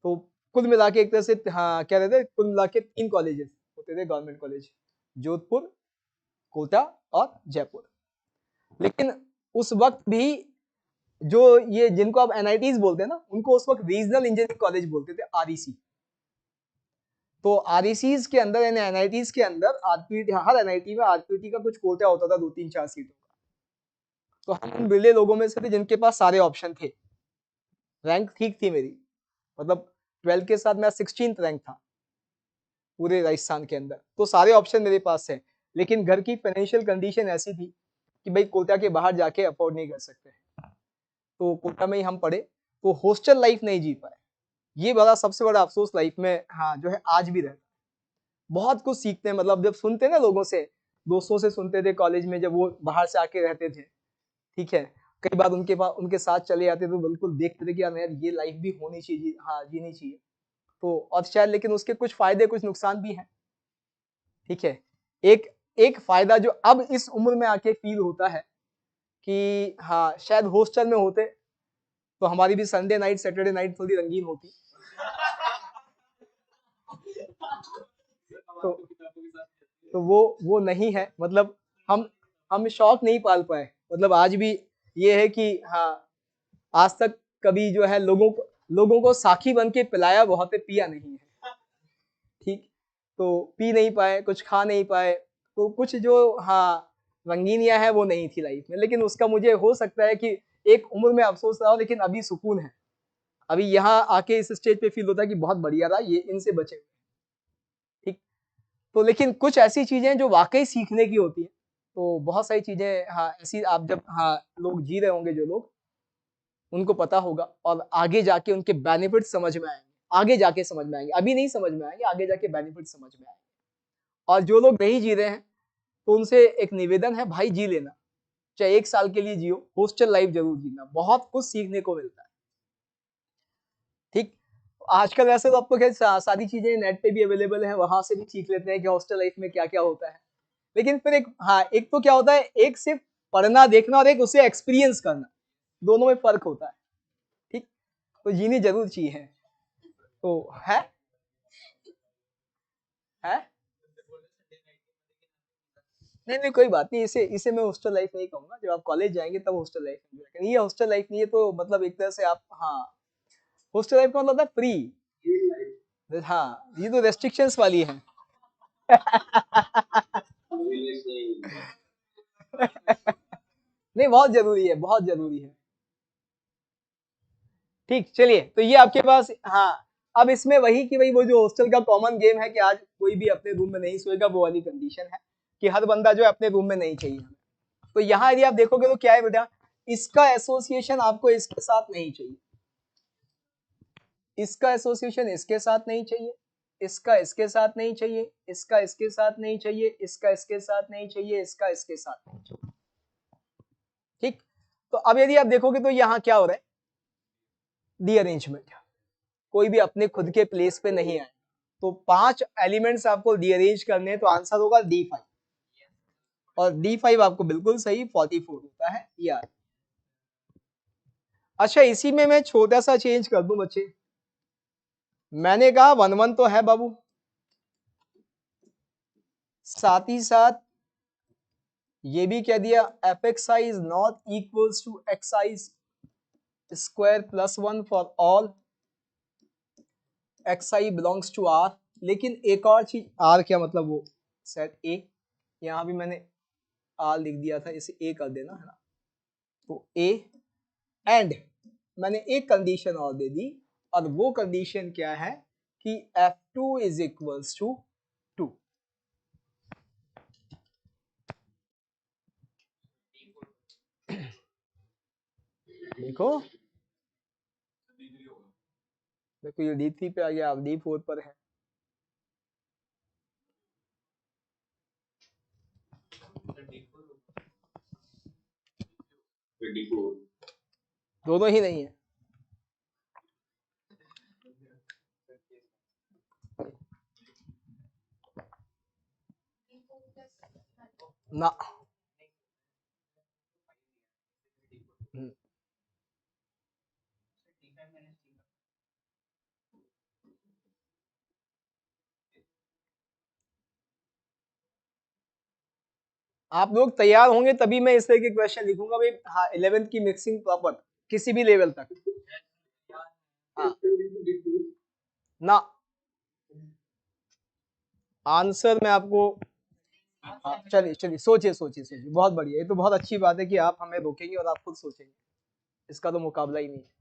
तो कुल मिला के एक तरह से हाँ क्या रहते, कुल मिला के 3 कॉलेजेस होते थे गवर्नमेंट कॉलेज, जोधपुर, कोटा और जयपुर। लेकिन उस वक्त भी जो ये जिनको आप एनआईटीज बोलते हैं ना, उनको उस वक्त रीजनल इंजीनियरिंग कॉलेज बोलते थे, आरईसी। तो आरईसीज के अंदर यानी एनआईटीज के अंदर आरपीटी, हर एनआईटी में आरपीटी का कुछ कोटा होता था 2 3 4 सीटों का। तो हम उन बिरले लोगों में से थे जिनके पास सारे ऑप्शन थे। रैंक ठीक थी मेरी, मतलब 12 के साथ मैं 16th रैंक था पूरे राजस्थान के अंदर, तो सारे ऑप्शन मेरे पास है। लेकिन घर की फाइनेंशियल कंडीशन ऐसी थी कि भाई कोटा के बाहर जाके अफोर्ड नहीं कर सकते, तो कोटा में ही हम पढ़े, तो हॉस्टल लाइफ नहीं जी पाए। ये बड़ा सबसे बड़ा अफसोस लाइफ में हाँ जो है आज भी रहता है। बहुत कुछ सीखते हैं, मतलब जब सुनते हैं ना लोगों से, दोस्तों से सुनते थे कॉलेज में जब वो बाहर से आके रहते थे, ठीक है, कई बार उनके पास उनके साथ चले जाते तो बिल्कुल देखते थे कि यार ये लाइफ भी होनी चाहिए, हाँ जीनी चाहिए। तो और शायद लेकिन उसके कुछ फायदे कुछ नुकसान भी हैं, ठीक है। एक एक फायदा जो अब इस उम्र में आके फील होता है कि हाँ शायद हॉस्टल में होते तो हमारी भी संडे नाइट सैटरडे नाइट थोड़ी रंगीन होती। तो तो वो नहीं है, मतलब हम शौक नहीं पाल पाए। मतलब आज भी ये है कि हाँ आज तक कभी जो है लोगों को साखी बन के पिलाया बहुत है, पिया नहीं है, ठीक। तो पी नहीं पाए, कुछ खा नहीं पाए, तो कुछ जो हाँ रंगीनियां है वो नहीं थी लाइफ में। लेकिन उसका मुझे हो सकता है कि एक उम्र में अफसोस रहा हो, लेकिन अभी सुकून है। अभी यहाँ आके इस स्टेज पे फील होता है कि बहुत बढ़िया रहा, ये इनसे बचे हुए, ठीक। तो लेकिन कुछ ऐसी चीजें जो वाकई सीखने की होती है, तो बहुत सारी चीजें हाँ ऐसी आप जब हाँ लोग जी रहे होंगे जो लोग, उनको पता होगा और आगे जाके उनके बेनिफिट समझ में आएंगे, आगे जाके समझ में आएंगे, अभी नहीं समझ में आएंगे, आगे जाके बेनिफिट समझ में आएंगे। और जो लोग नहीं जी रहे हैं तो उनसे एक निवेदन है, भाई जी लेना, चाहे 1 साल के लिए जियो, हॉस्टल लाइफ जरूर जीना, बहुत कुछ सीखने को मिलता है, ठीक। आजकल वैसे तो आपको खैर सारी चीजें नेट पे भी अवेलेबल है, वहां से भी सीख लेते हैं कि हॉस्टल लाइफ में क्या क्या होता है। लेकिन फिर एक हाँ एक तो क्या होता है, एक सिर्फ पढ़ना देखना और एक उसे एक्सपीरियंस करना, दोनों में फर्क होता है, ठीक। तो जीनी जरूर चाहिए। तो है नहीं नहीं कोई बात नहीं, इसे इसे मैं हॉस्टल लाइफ नहीं कहूंगा, जब आप कॉलेज जाएंगे तब हॉस्टल लाइफ एंजॉय करेंगे, ये हॉस्टल लाइफ नहीं है, तो मतलब एक तरह से आप हाँ हॉस्टल लाइफ का मतलब फ्री, हाँ ये तो रेस्ट्रिक्शंस वाली है। नहीं बहुत जरूरी है, बहुत जरूरी है, ठीक। चलिए तो ये आपके पास हाँ, अब इसमें वही कि भाई वो जो हॉस्टल का कॉमन गेम है कि आज कोई भी अपने रूम में नहीं सोएगा, वो वाली कंडीशन है कि हर बंदा जो है अपने रूम में नहीं चाहिए। तो यहाँ यदि आप देखोगे तो क्या है बेटा, इसका एसोसिएशन आपको इसके साथ नहीं चाहिए, इसका एसोसिएशन इसके साथ नहीं चाहिए, इसका इसके साथ नहीं चाहिए, इसका इसके साथ नहीं चाहिए, इसका इसके साथ नहीं चाहिए, इसका इसके साथ नहीं चाहिए, ठीक। तो अब यदि आप देखोगे तो यहाँ क्या हो रहा है, रीअरेंजमेंट, कोई भी अपने खुद के प्लेस पे नहीं आए, तो 5 एलिमेंट्स आपको रीअरेंज करने हैं, तो आंसर होगा D5, और D5 आपको बिल्कुल सही 44 होता है यार। अच्छा इसी में मैं छोटा सा चेंज कर दूं बच्चे, मैंने कहा 1 1 तो है बाबू, साथ ही साथ ये भी कह दिया fxi is not equals to xi square plus 1 for all xi belongs to r। लेकिन एक और चीज, r क्या मतलब वो सेट a, यहां भी मैंने r लिख दिया था, इसे a कर देना है ना, तो a एंड मैंने एक कंडीशन और दे दी, और वो कंडीशन क्या है कि f2 इज इक्वल्स टू 2। देखो देखो ये D3 पे आ गया, आप D4 पर है, दोनों ही नहीं है ना। आप लोग तैयार होंगे तभी मैं इस तरह के क्वेश्चन लिखूंगा भाई, हाँ 11th की मिक्सिंग प्रॉपर किसी भी लेवल तक, हाँ ना। आंसर मैं आपको हाँ, चलिए चलिए सोचिए सोचिए सोचिए, बहुत बढ़िया, ये तो बहुत अच्छी बात है कि आप हमें रोकेंगे और आप खुद सोचेंगे, इसका तो मुकाबला ही नहीं है।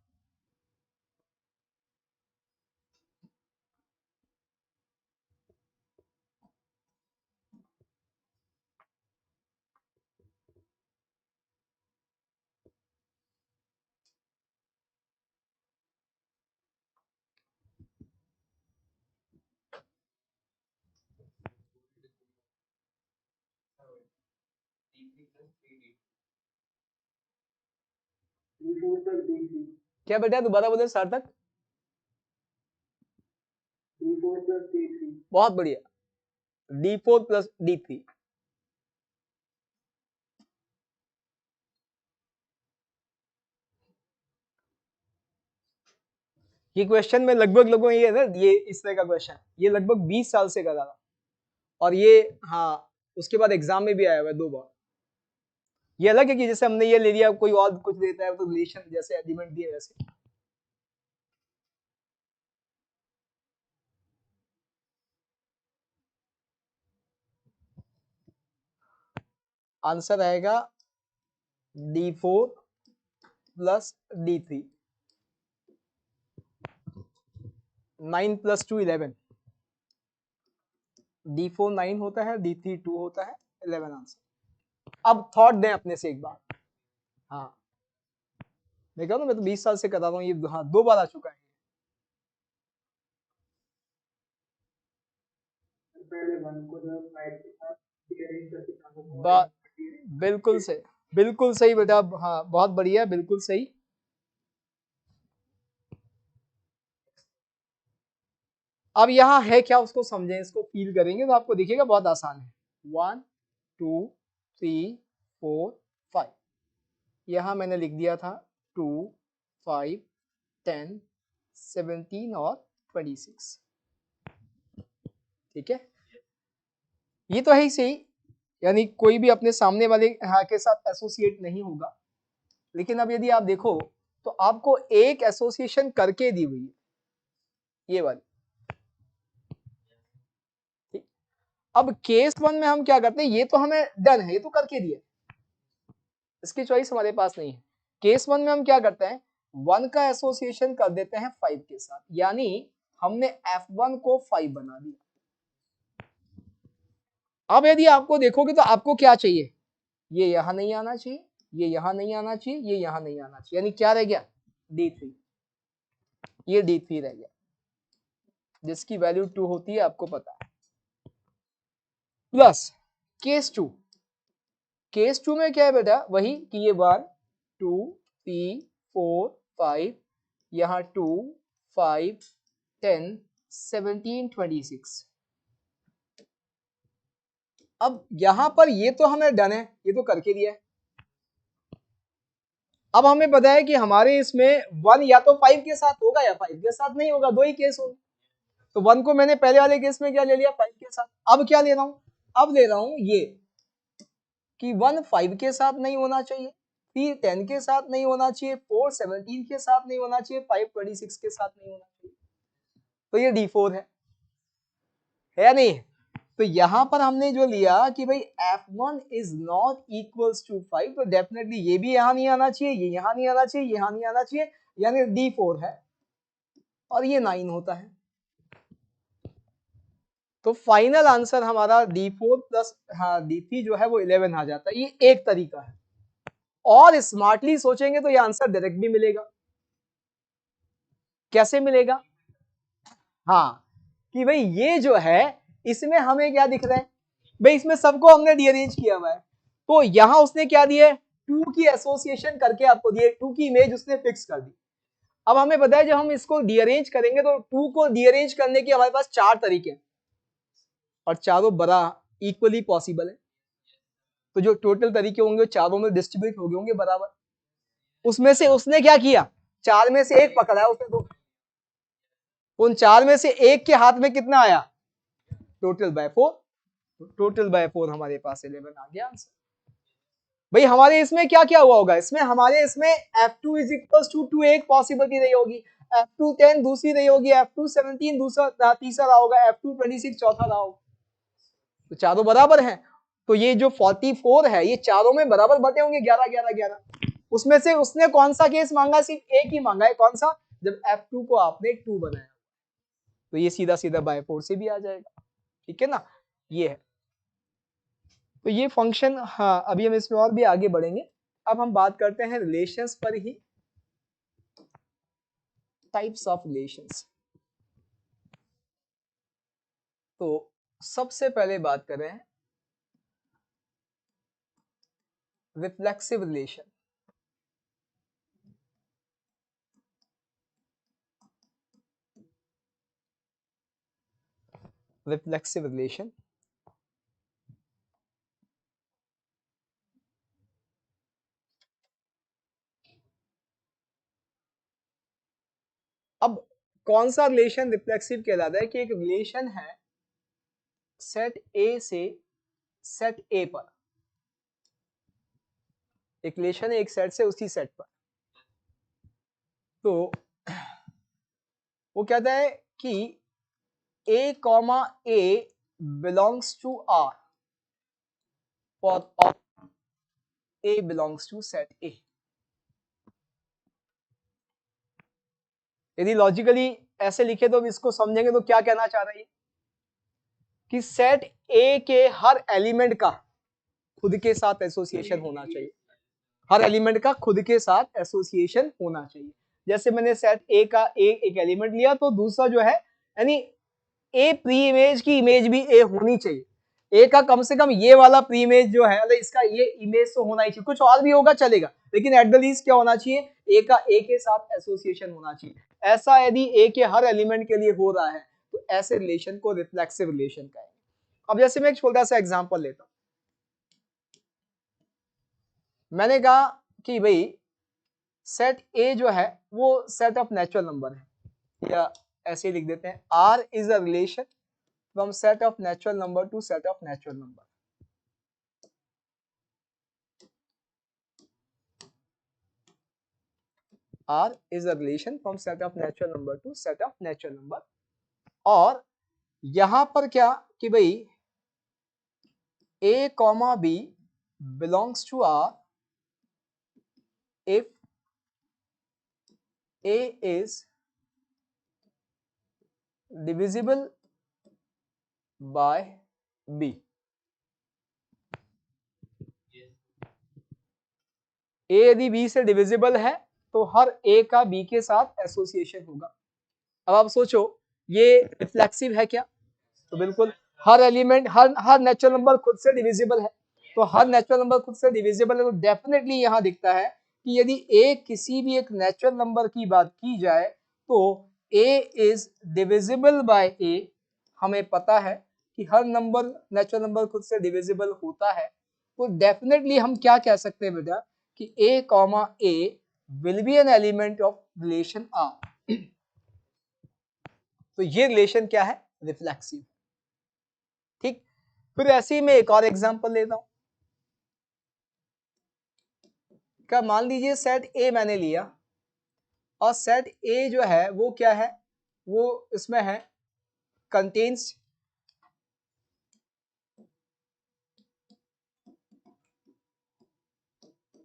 क्या बेटा दोबारा बोले सार्थक? बहुत बढ़िया, D4 प्लस D3। ये क्वेश्चन में लगभग लगभग ये है ना, ये इस तरह का क्वेश्चन ये लगभग 20 साल से कर रहा था, और ये हाँ उसके बाद एग्जाम में भी आया हुआ है 2 बार। ये अलग है कि जैसे हमने ये ले लिया, कोई और कुछ देता है तो रिलेशन जैसे एलिमेंट दिए वैसे। आंसर आएगा D4 प्लस D3। 9 + 2 11, D4 9 होता है, D3 2 होता है, 11 आंसर। अब थॉट दें अपने से एक बार। हाँ मैं कह रहा हूँ, मैं तो 20 साल से करा रहा हूँ ये, हाँ 2 बार आ चुका है। पहले 1 को जो 5 के साथ rearrange करके चारों को बात बिल्कुल सही, बिल्कुल सही बेटा, हाँ बहुत बढ़िया, बिल्कुल सही। अब यहाँ है क्या उसको समझें, इसको फील करेंगे तो आपको दिखेगा बहुत आसान है। 1 2 3 4 5, यहाँ मैंने लिख दिया था 2 5 10 17 और 26, ठीक है, ये तो है ही सही, यानी कोई भी अपने सामने वाले के साथ एसोसिएट नहीं होगा। लेकिन अब यदि आप देखो तो आपको एक एसोसिएशन करके दी हुई है, ये वाली, ठीक। अब केस 1 में हम क्या करते हैं, ये तो हमें डन है, ये तो करके दिया, इसकी चॉइस हमारे पास नहीं है। केस 1 में हम क्या करते हैं, 1 का एसोसिएशन कर देते हैं 5 के साथ, यानी हमने F1 को 5 बना दिया। अब यदि आपको देखोगे तो आपको क्या चाहिए, ये यहां नहीं आना चाहिए, ये यहां नहीं आना चाहिए, ये यहां नहीं आना चाहिए, यानी क्या रह गया, D3, ये D3 रह गया, जिसकी वैल्यू 2 होती है, आपको पता है। प्लस केस 2, केस 2 में क्या है बेटा, वही कि ये 1 2 3 4 5, यहाँ 2 5 10 17 26। अब यहां पर ये तो हमें डन है, ये तो करके दिया है। अब हमें पता है कि हमारे इसमें 1 या तो 5 के साथ होगा या 5 के साथ नहीं होगा, दो ही केस होंगे। तो 1 को मैंने पहले वाले केस में क्या ले लिया, 5 के साथ। अब क्या ले रहा हूं, अब ले रहा हूं ये कि 1 5 के साथ नहीं होना चाहिए, 3 10 के साथ नहीं होना चाहिए, 4 17 के साथ नहीं होना चाहिए, 5 26 के साथ नहीं होना चाहिए। तो ये D4 है या नहीं। तो यहां पर हमने जो लिया कि भाई F1 is not equals to 5, तो डेफिनेटली ये भी यहां नहीं आना चाहिए, ये यहां नहीं आना चाहिए, यहां नहीं आना चाहिए, यानी D4 है और ये 9 होता है। तो फाइनल आंसर हमारा D4 प्लस D3 जो है वो 11 आ जाता है। ये एक तरीका है, और स्मार्टली सोचेंगे तो ये आंसर डायरेक्ट भी मिलेगा। कैसे मिलेगा, हाँ कि भाई ये जो है इसमें हमें क्या दिख रहा है, भाई इसमें सबको हमने डीअरेंज किया हुआ है, तो यहां उसने क्या दिया है, 2 की एसोसिएशन करके आपको दिए, 2 की इमेज उसने फिक्स कर दी। अब हमें पता है जब हम इसको डीअरेंज करेंगे तो 2 को डीअरेंज करने के हमारे पास 4 तरीके हैं, और चारों बड़ा इक्वली पॉसिबल है। तो जो टोटल तरीके होंगे वो चारों में डिस्ट्रीब्यूट हो गए होंगे बराबर। उसमें से उसने क्या किया, 4 में से एक पकड़ा है उसने, तो उन 4 में से एक के हाथ में कितना आया, टोटल बाय 4, टोटल बाय 4 हमारे पास 11 आ गया आंसर। भाई हमारे इसमें क्या क्या हुआ होगा, इसमें हमारे इसमें F2 इज इक्वल्स टू 2 एक पॉसिबिलिटी रही होगी, F2 10 दूसरी रही होगी, F2 17 दूसरा तीसरा रहा होगा, F2 26 चौथा रहा होगा। तो चारों बराबर हैं, तो ये जो 44 है ये चारों में बराबर बटे होंगे, 11 11 11। उसमें से उसने कौन सा केस मांगा, सिर्फ एक ही मांगा है, कौन सा, जब F2 को आपने 2 बनाया, तो ये सीधा सीधा बाय 4 से भी आ जाएगा, ठीक है ना। ये है, तो ये फंक्शन, हाँ अभी हम इसमें और भी आगे बढ़ेंगे। अब हम बात करते हैं रिलेशंस पर ही, टाइप्स ऑफ रिलेशंस। तो सबसे पहले बात करें रिफ्लेक्सिव रिलेशन। रिफ्लेक्सिव रिलेशन अब कौन सा रिलेशन रिफ्लेक्सिव कहलाता है, कि एक रिलेशन है सेट ए से सेट ए पर, एक रिलेशन है एक सेट से उसी सेट पर, तो वो कहता है कि A, A belongs to R for A belongs to set A। यदि लॉजिकली ऐसे लिखे तो इसको समझेंगे तो क्या कहना चाह रही है कि सेट ए के हर एलिमेंट का खुद के साथ एसोसिएशन होना चाहिए, हर एलिमेंट का खुद के साथ एसोसिएशन होना चाहिए। जैसे मैंने सेट ए का एक एलिमेंट लिया तो दूसरा जो है यानी ए प्री इमेज की इमेज भी ए होनी चाहिए, ए का कम से कम ये वाला प्री इमेज जो है इसका ये इमेज तो होना ही चाहिए, कुछ और भी होगा चलेगा लेकिन एट द लीस्ट क्या होना चाहिए, ए का ए के साथ एसोसिएशन होना चाहिए। ऐसा यदि ए के हर एलिमेंट के लिए हो रहा है तो ऐसे रिलेशन को रिफ्लेक्सिव रिलेशन कहेंगे। अब जैसे मैं एक छोटा सा एग्जांपल लेता हूं, मैंने कहा कि भाई सेट ए जो है वो सेट ऑफ नेचुरल नंबर है, या ऐसे लिख देते हैं R is a relation from set of natural number to set of natural number. R is a relation from set of natural number to set of natural number। और यहां पर क्या कि भाई A, B belongs to R if A is divisible by B। A यदि B से divisible है तो हर A का B के साथ एसोसिएशन होगा। अब आप सोचो ये रिफ्लेक्सिव है क्या, तो बिल्कुल हर एलिमेंट हर नेचुरल नंबर खुद से डिविजिबल है, तो हर नेचुरल नंबर खुद से डिविजिबल है तो डेफिनेटली यहां दिखता है कि यदि A किसी भी एक नेचुरल नंबर की बात की जाए तो A is divisible by A। हमें पता है कि हर नंबर नेचुरल नंबर खुद से डिविजिबल होता है, तो डेफिनेटली हम क्या कह सकते हैं बेटा कि A, will be an element of relation R। तो ये रिलेशन क्या है, रिफ्लेक्सिव। ठीक, फिर ऐसे ही मैं एक और एग्जांपल लेता हूं, क्या मान लीजिए सेट ए मैंने लिया और सेट ए जो है वो क्या है, वो इसमें है contains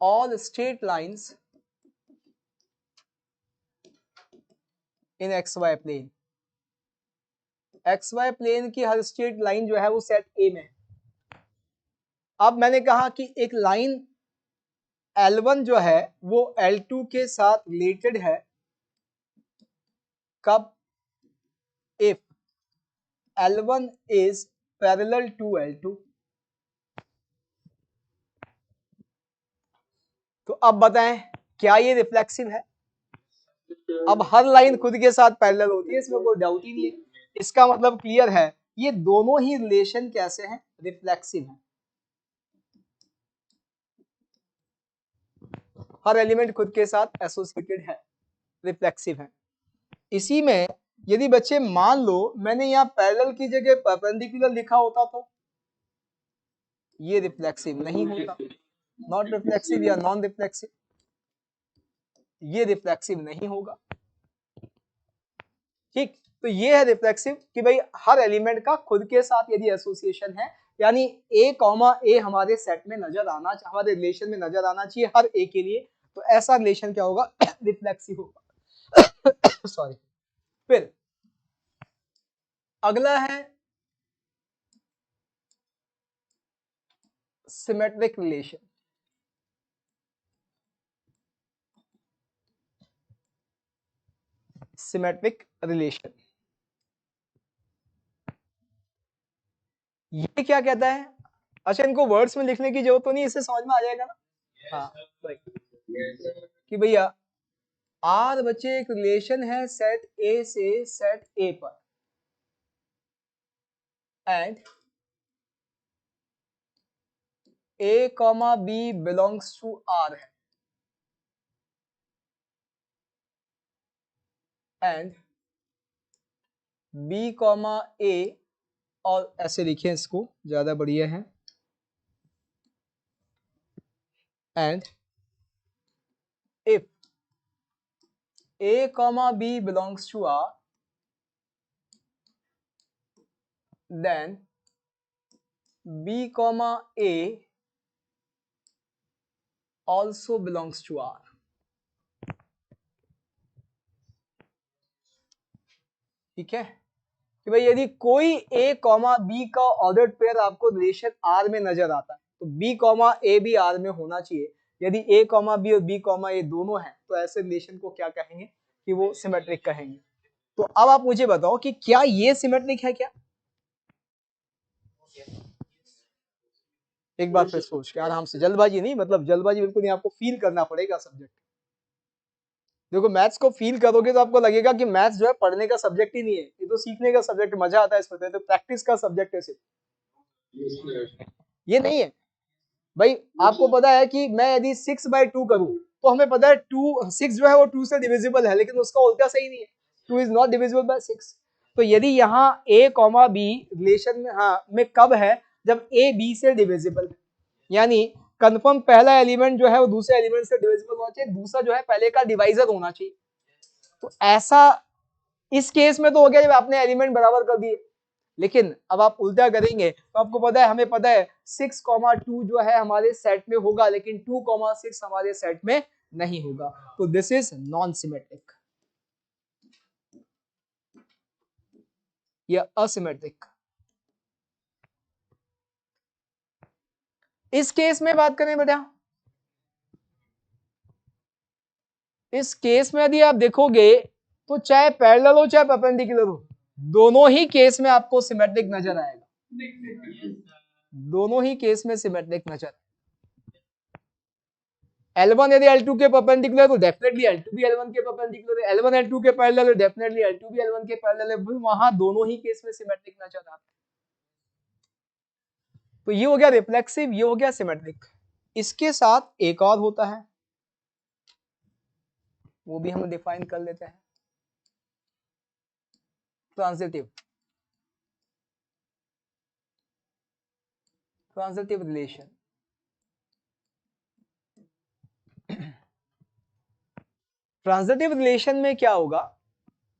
all straight lines in xy plane। xy plane की हर स्ट्रेट लाइन जो है वो सेट ए में है। अब मैंने कहा कि एक लाइन L1 जो है वो L2 के साथ रिलेटेड है कब, if L1 is parallel to L2। तो अब बताएं क्या ये रिफ्लेक्सिव है। अब हर लाइन खुद के साथ पैरेलल होती है, इसमें कोई डाउट ही नहीं है, इसका मतलब क्लियर है ये दोनों ही रिलेशन कैसे हैं, रिफ्लेक्सिव हैं। हर एलिमेंट खुद के साथ एसोसिएटेड है, रिफ्लेक्सिव है। इसी में यदि बच्चे मान लो मैंने यहाँ पैरेलल की जगह परपेंडिकुलर लिखा होता तो ये रिफ्लेक्सिव नहीं होता, नॉट रिफ्लेक्सिव या नॉन रिफ्लेक्सिव, ये रिफ्लेक्सिव नहीं होगा। ठीक, तो ये है रिफ्लेक्सिव कि भाई हर एलिमेंट का खुद के साथ यदि एसोसिएशन है, यानी A, हमारे सेट में नजर आना, हमारे रिलेशन में नजर आना चाहिए हर A के लिए, तो ऐसा रिलेशन क्या होगा, रिफ्लेक्सिव होगा। सॉरी। फिर अगला है सिमेट्रिक रिलेशन। सिमेट्रिक रिलेशन ये क्या कहता है, अच्छा इनको वर्ड्स में लिखने की जरूरत तो नहीं, इससे समझ में आ जाएगा ना। हाँ कि भैया आर बच्चे एक रिलेशन है सेट ए से सेट ए पर, and A, B belongs to R है, एंड B, A, और ऐसे लिखें इसको ज्यादा बढ़िया है, and if A, B belongs to R, then B, A also belongs to R। ठीक है, कि भाई यदि कोई a कॉमा बी का ऑर्डर्ड पेयर आपको रिलेशन R में नजर आता है तो b कॉमा a भी R में होना चाहिए। यदि a कॉमा बी और b कॉमा a दोनों हैं तो ऐसे रिलेशन को क्या कहेंगे कि वो सिमेट्रिक कहेंगे। तो अब आप मुझे बताओ कि क्या ये सिमेट्रिक है क्या? एक बार फिर सोच के आराम से, जल्दबाजी नहीं, मतलब जल्दबाजी बिल्कुल नहीं, आपको फील करना पड़ेगा सब्जेक्ट। देखो मैथ्स को फील करोगे तो आपको लगेगा कि मैथ्स जो है पढ़ने का सब्जेक्ट ही नहीं है, ये तो सीखने का सब्जेक्ट, मजा आता है इसमें, तो प्रैक्टिस का सब्जेक्ट है सिर्फ, ये नहीं है भाई। आपको पता है कि मैं यदि 6/2 करूं तो हमें पता है 6 जो है वो 2 से डिविजिबल है, लेकिन उसका उल्टा सही नहीं है, 2 इज नॉट डिविजिबल बाय 6। तो यदि यहाँ a कॉमा बी रिलेशन में में कब है, जब a b से डिविजिबल है, यानी कंफर्म पहला एलिमेंट जो है वो दूसरे एलिमेंट से डिविजिबल होना चाहिए, दूसरा जो है पहले का डिवाइजर होना चाहिए। तो ऐसा इस केस में तो हो गया जब आपने एलिमेंट बराबर कर दिए, लेकिन अब आप उल्टा करेंगे तो आपको पता है, हमें पता है 6,2 जो है हमारे सेट में होगा, लेकिन 2,6 हमारे सेट में नहीं होगा, तो दिस इज नॉन सिमेट्रिक या असिमेट्रिक। इस केस में बात करें बेटा, इस केस में यदि आप देखोगे तो चाहे पैरेलल हो चाहे परपेंडिकुलर हो, दोनों ही केस में आपको सिमेट्रिक नजर आएगा, दोनों ही केस में सिमेट्रिक नजर। L1 यदि L2 के परपेंडिकुलर तो डेफिनेटली L2 भी L1 के परपेंडिकुलर है, L1 L2 के पैरेलल है डेफिनेटली L2 भी L1 के पैरेलल है, वहां दोनों ही केस में सिमेट्रिक नजर आता है। तो ये हो गया रिफ्लेक्सिव, ये हो गया सिमेट्रिक। इसके साथ एक और होता है, वो भी हम डिफाइन कर लेते हैं, transitive. Transitive relation, transitive relation में क्या होगा,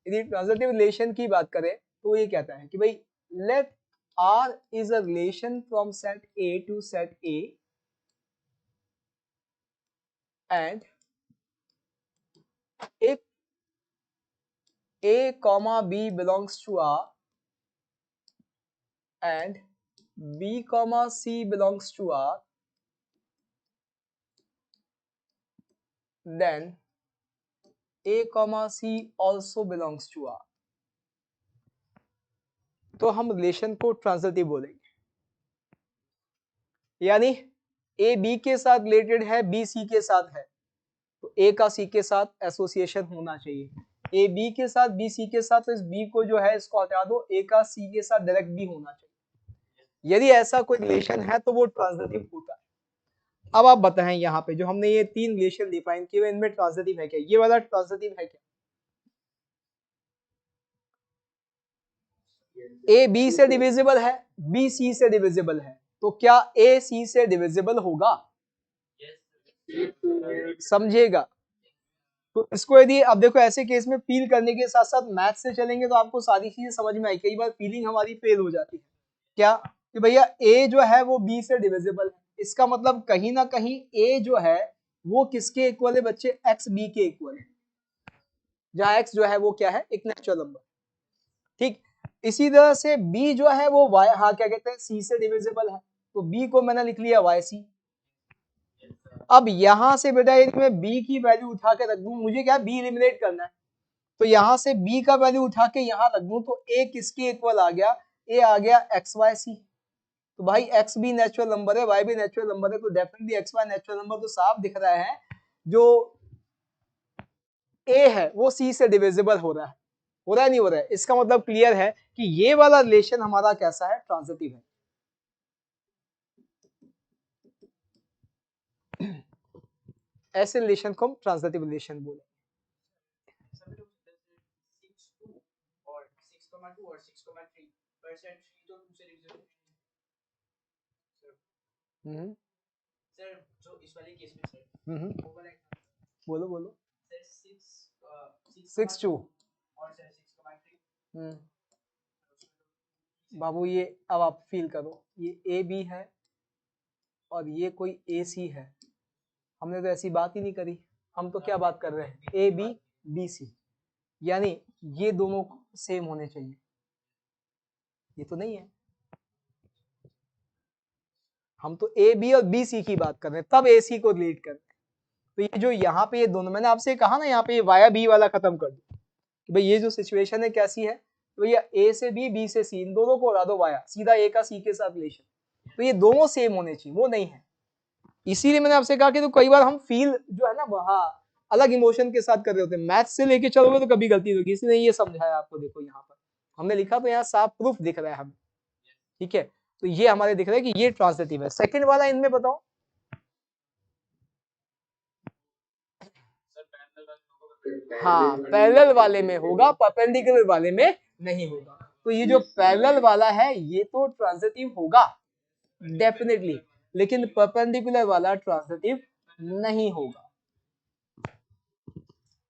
यदि ट्रांजिटिव रिलेशन की बात करें तो ये कहता है कि भाई late R is a relation from set A to set A and if A comma B belongs to R and B comma C belongs to R, then A comma C also belongs to R, तो हम relation को transitive बोलेंगे। यानी A B के साथ related है, B C के साथ है, तो A का C के साथ एसोसिएशन होना चाहिए, A B के साथ B C के साथ, तो इस B को जो है इसको हटा दो, A का C के साथ डायरेक्ट भी होना चाहिए। यदि ऐसा कोई रिलेशन है तो वो ट्रांजिटिव होता है। अब आप बताएं यहाँ पे जो हमने ये 3 रिलेशन डिफाइन किए, इनमें ट्रांजिटिव है क्या? ये वाला ट्रांजिटिव है क्या? A B से डिविजिबल है, B C से डिविजिबल है, तो क्या A C से डिविजिबल होगा? समझिएगा। तो इसको यदि अब देखो ऐसे केस में फील करने के साथ साथ मैथ से चलेंगे तो आपको सारी चीजें समझ में आई। कई बार फीलिंग हमारी फेल हो जाती है, क्या कि भैया A जो है वो B से डिविजिबल है, इसका मतलब कहीं ना कहीं A जो है वो किसके इक्वल है बच्चे? एक्स बी के इक्वल है, जहां x जो है वो क्या है? एक नेचुरल नंबर। ठीक, इसी तरह से B जो है वो y, हाँ क्या कहते हैं, C से डिविजिबल है, तो B को मैंने लिख लिया YC। अब यहां से बेटा यदि मैं B की वैल्यू उठा के रख दूं, मुझे क्या B एलिमिनेट करना है, तो यहां से B का वैल्यू उठा के यहां रख दूं तो A किसके इक्वल आ गया? A आ गया XYC। तो भाई X भी नेचुरल नंबर है, Y भी नेचुरल नंबर है, तो डेफिनेटली XY नेचुरल नंबर, तो साफ दिख रहा है जो A है वो C से डिविजिबल हो रहा है, हो रहा है नहीं हो रहा है? इसका मतलब क्लियर है कि ये वाला रिलेशन हमारा कैसा है? ट्रांजिटिव है। ऐसे रिलेशन को हम ट्रांजिटिव रिलेशन बोले। और 6,2 और 6,3 पर सेट 3 तो 2 से डिविजिबल। सर जो इस वाले केस में सर वो वाला बोलो बोलो। सर 6,2 और सर 6,3 बाबू ये अब आप फील करो, ये ए बी है और ये कोई ए सी है, हमने तो ऐसी बात ही नहीं करी, हम तो क्या बात कर रहे हैं? ए बी बी सी, यानी ये दोनों सेम होने चाहिए, ये तो नहीं है। हम तो ए बी और बी सी की बात कर रहे हैं, तब ए सी को रिलेट कर रहे हैं। तो ये जो यहाँ पे ये दोनों, मैंने आपसे कहा ना यहाँ पे ये वाया बी वाला खत्म कर दो कि भाई ये जो सिचुएशन है कैसी है, तो ये ए से बी से सी, इन दोनों को उड़ा दो वाया, सीधा ए का सी के साथ रिलेशन, तो ये दोनों सेम होने चाहिए, वो नहीं है। इसीलिए मैंने आपसे कहा कि तो कई बार हम फील जो है ना हाँ अलग इमोशन के साथ कर रहे होते हैं, मैथ से लेके चलोगे तो कभी गलती होगी, इसलिए ये समझाया आपको। देखो यहाँ पर हमने लिखा तो यहाँ साफ प्रूफ दिख रहा है हमें, ठीक है। तो ये हमारे दिख रहा है कि ये ट्रांजिटिव है। सेकंड वाला इनमें बताओ, हाँ पैरेलल वाले में होगा, परपेंडिकुलर वाले में नहीं होगा। तो ये जो पैरेलल वाला है ये तो ट्रांजिटिव होगा डेफिनेटली, लेकिन परपेंडिकुलर वाला ट्रांजिटिव नहीं होगा।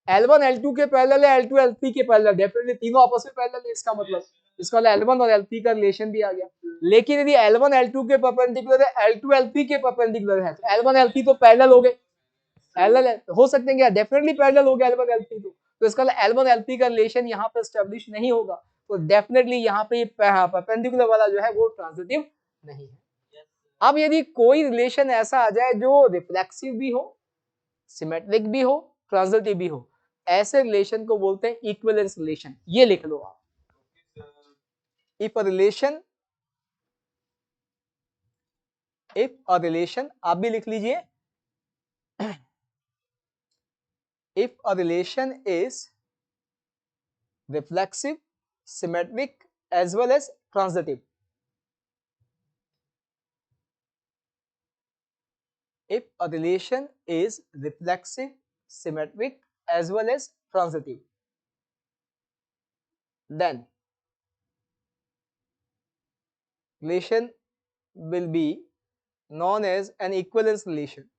L1 L2 के पैरेलल है, L2 L3 के पैरेलल, डेफिनेटली तीनों आपस में पैरेलल है, इसका मतलब इसका L1 और L3 का रिलेशन भी आ गया। लेकिन यदि L1 L2 के परपेंडिकुलर है, L2 L3 के परपेंडिकुलर है, तो L1 L3 तो पैरेलल हो गए, पैरेलल हो सकते हैं क्या, डेफिनेटली पैरेलल हो गया L1 L3 तो इसका L1 L3 का रिलेशन यहाँ पे एस्टेब्लिश नहीं होगा, तो डेफिनेटली यहाँ पे परपेंडिकुलर वाला जो है वो ट्रांजिटिव नहीं है। अब यदि कोई रिलेशन ऐसा आ जाए जो रिफ्लेक्सिव भी हो, सिमेट्रिक भी हो, ट्रांजिटिव भी हो, ऐसे रिलेशन को बोलते हैं इक्विवेलेंस रिलेशन। ये लिख लो आप, इफ अ रिलेशन आप भी लिख लीजिए, if a relation is reflexive, symmetric as well as transitive, if a relation is reflexive, symmetric as well as transitive, then relation will be known as an equivalence relation.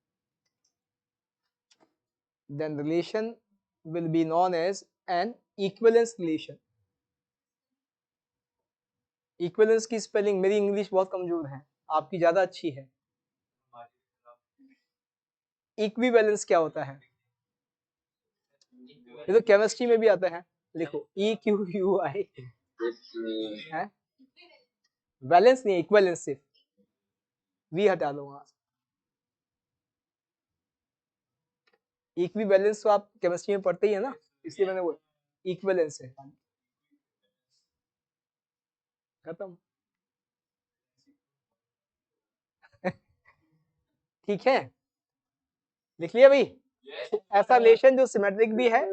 Then relation will be known as an equivalence relation. Equivalence की spelling, मेरी English बहुत कमजोर है, आपकी ज्यादा अच्छी है। Equivalence क्या होता है, ये तो केमिस्ट्री में भी आता है, लिखो EQUI है, वैलेंस नहीं, इक्विवेलेंस, सिर्फ वी हटा दो वहां से। इक्विवेलेंस तो आप केमिस्ट्री में पढ़ते ही है ना, इसलिए मैंने वो इक्विवेलेंस है, खत्म। ठीक है, लिख लिया भाई। ऐसा रिलेशन जो सिमेट्रिक भी है,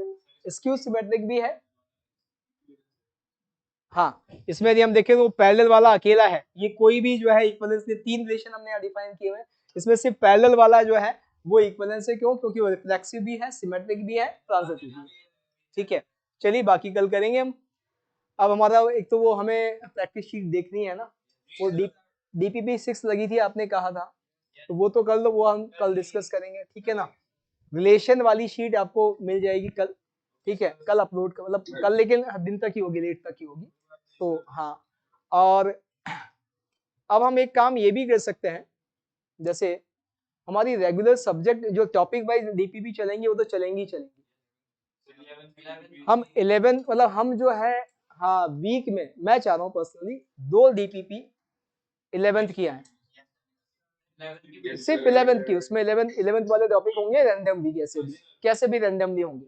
स्क्यू सिमेट्रिक भी है, हाँ इसमें यदि हम देखें तो पैरेलल वाला अकेला है, ये कोई भी जो है इक्विवेलेंस ने तीन रिलेशन हमने डिफाइन किए हुए, इसमें सिर्फ पैरेलल वाला जो है वो इक्विवेलेंस है। क्यों? क्योंकि वो रिफ्लेक्सिव भी है, सिमेट्रिक भी है, ट्रांजिटिव भी है। ठीक है, चलिए बाकी कल करेंगे हम। अब हमारा एक तो वो हमें प्रैक्टिस शीट देखनी है ना, वो DPP 6 लगी थी आपने कहा था, तो वो तो कर लो, वो हम कल डिस्कस करेंगे, ठीक है ना। रिलेशन वाली शीट आपको मिल जाएगी कल, ठीक है, कल अपलोड कर, मतलब कल लेकिन दिन तक ही होगी, लेट तक ही होगी, तो हाँ। और अब हम एक काम ये भी कर सकते हैं, जैसे हमारी रेगुलर सब्जेक्ट जो टॉपिक वाइज DPP चलेंगी वो तो चलेंगी चलेंगी, हम 11 मतलब हम जो है हाँ वीक में मैं चाह रहा हूँ पर्सनली 2 DPP 11th की आए, सिर्फ 11th की, उसमें 11th वाले टॉपिक होंगे रैंडमली, कैसे भी रैंडमली होंगे।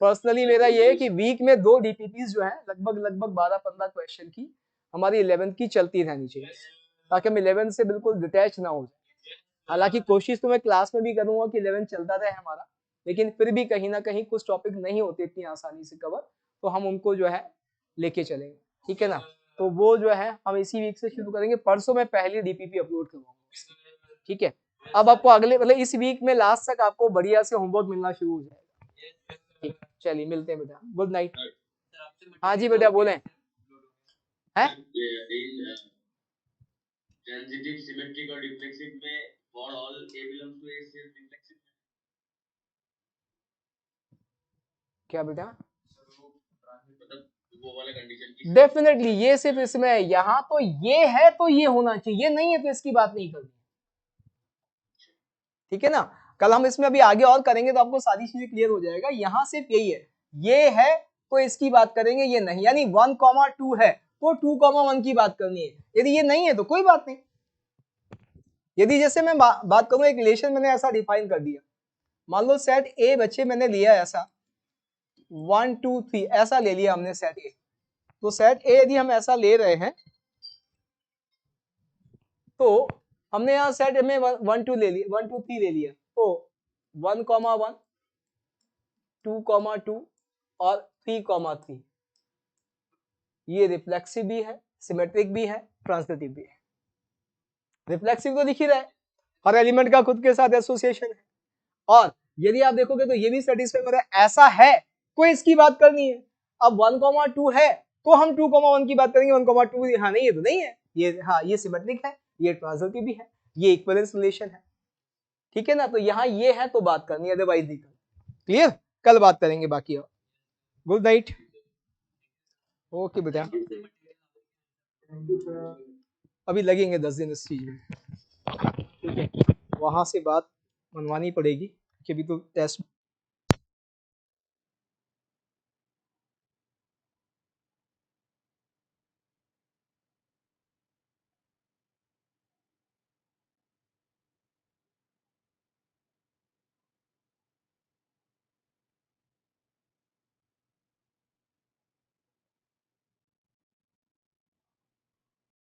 पर्सनली मेरा ये है कि वीक में 2 DPPs जो है लगभग 12-15 क्वेश्चन की हमारी 11th की चलती रहनी चाहिए, ताकि हम 11th से बिल्कुल डिटैच ना हो। हालांकि कोशिश तो मैं क्लास में भी करूंगा कि 11th चलता रहे हमारा, लेकिन फिर भी कहीं ना कहीं कुछ टॉपिक नहीं होते इतनी आसानी से कवर, तो हम उनको जो है लेके चलेंगे, ठीक है ना। तो वो जो है हम इसी वीक से शुरू करेंगे, परसों मैं पहली DPP अपलोड करूंगा, ठीक है। अब आपको अगले मतलब इस वीक में लास्ट तक आपको बढ़िया से होमवर्क मिलना शुरू हो जाएगा, ठीक। चलिए मिलते हैं बेटा, गुड नाइट। हाँ जी बेटा बोलें, हैं ट्रांजिटिव, सिमेट्रिक और रिफ्लेक्सिव में for all A belongs to A सिर्फ रिफ्लेक्सिव, क्या बेटा, मतलब वो वाला कंडीशन की डेफिनेटली ये सिर्फ इसमें है, यहाँ तो ये है तो ये होना चाहिए, ये नहीं है तो इसकी बात नहीं करनी, ठीक है ना। कल हम इसमें अभी आगे और करेंगे तो आपको सारी चीजें क्लियर हो जाएगा। यहाँ सिर्फ यही है, ये है तो इसकी बात करेंगे, ये नहीं, यानी 1,2 है तो 2,1 की बात करनी है। यदि ये नहीं है तो कोई बात नहीं। यदि जैसे मैं बात करूं, एक रिलेशन मैंने ऐसा डिफाइन कर दिया, मान लो सेट ए बच्चे मैंने लिया ऐसा 1 2 3 ऐसा ले लिया हमने सेट ए। तो सेट ए यदि हम ऐसा ले रहे हैं तो हमने यहाँ सेट में 1 2 ले लिया, 1 2 3 ले लिया, तो 1,1 2,2 और 3,3 ये रिफ्लेक्सिव भी है, सिमेट्रिक भी है, ट्रांसलेटिव भी है। रिफ्लेक्सिव तो दिख ही रहा है, हर एलिमेंट का खुद के साथ एसोसिएशन है। और यदि आप देखोगे तो ये भी सेटिस्फाई हो रहा है, ऐसा है तो इसकी बात करनी है। अब 1,2 है तो हम 2,1 की बात करेंगे, 1,2 हाँ नहीं ये तो नहीं है, ये हाँ ये सिमेट्रिक है, ये ट्रांसलेटिव भी है, ये इक्विवेलेंस रिलेशन है, ठीक है ना। तो यहाँ ये है तो बात करनी है, अदरवाइज नहीं करनी। क्लियर, कल बात करेंगे बाकी। और गुड नाइट, ओके बेटा। अभी लगेंगे 10 दिन इस चीज में, ठीक है। वहां से बात मनवानी पड़ेगी कि अभी तो टेस्ट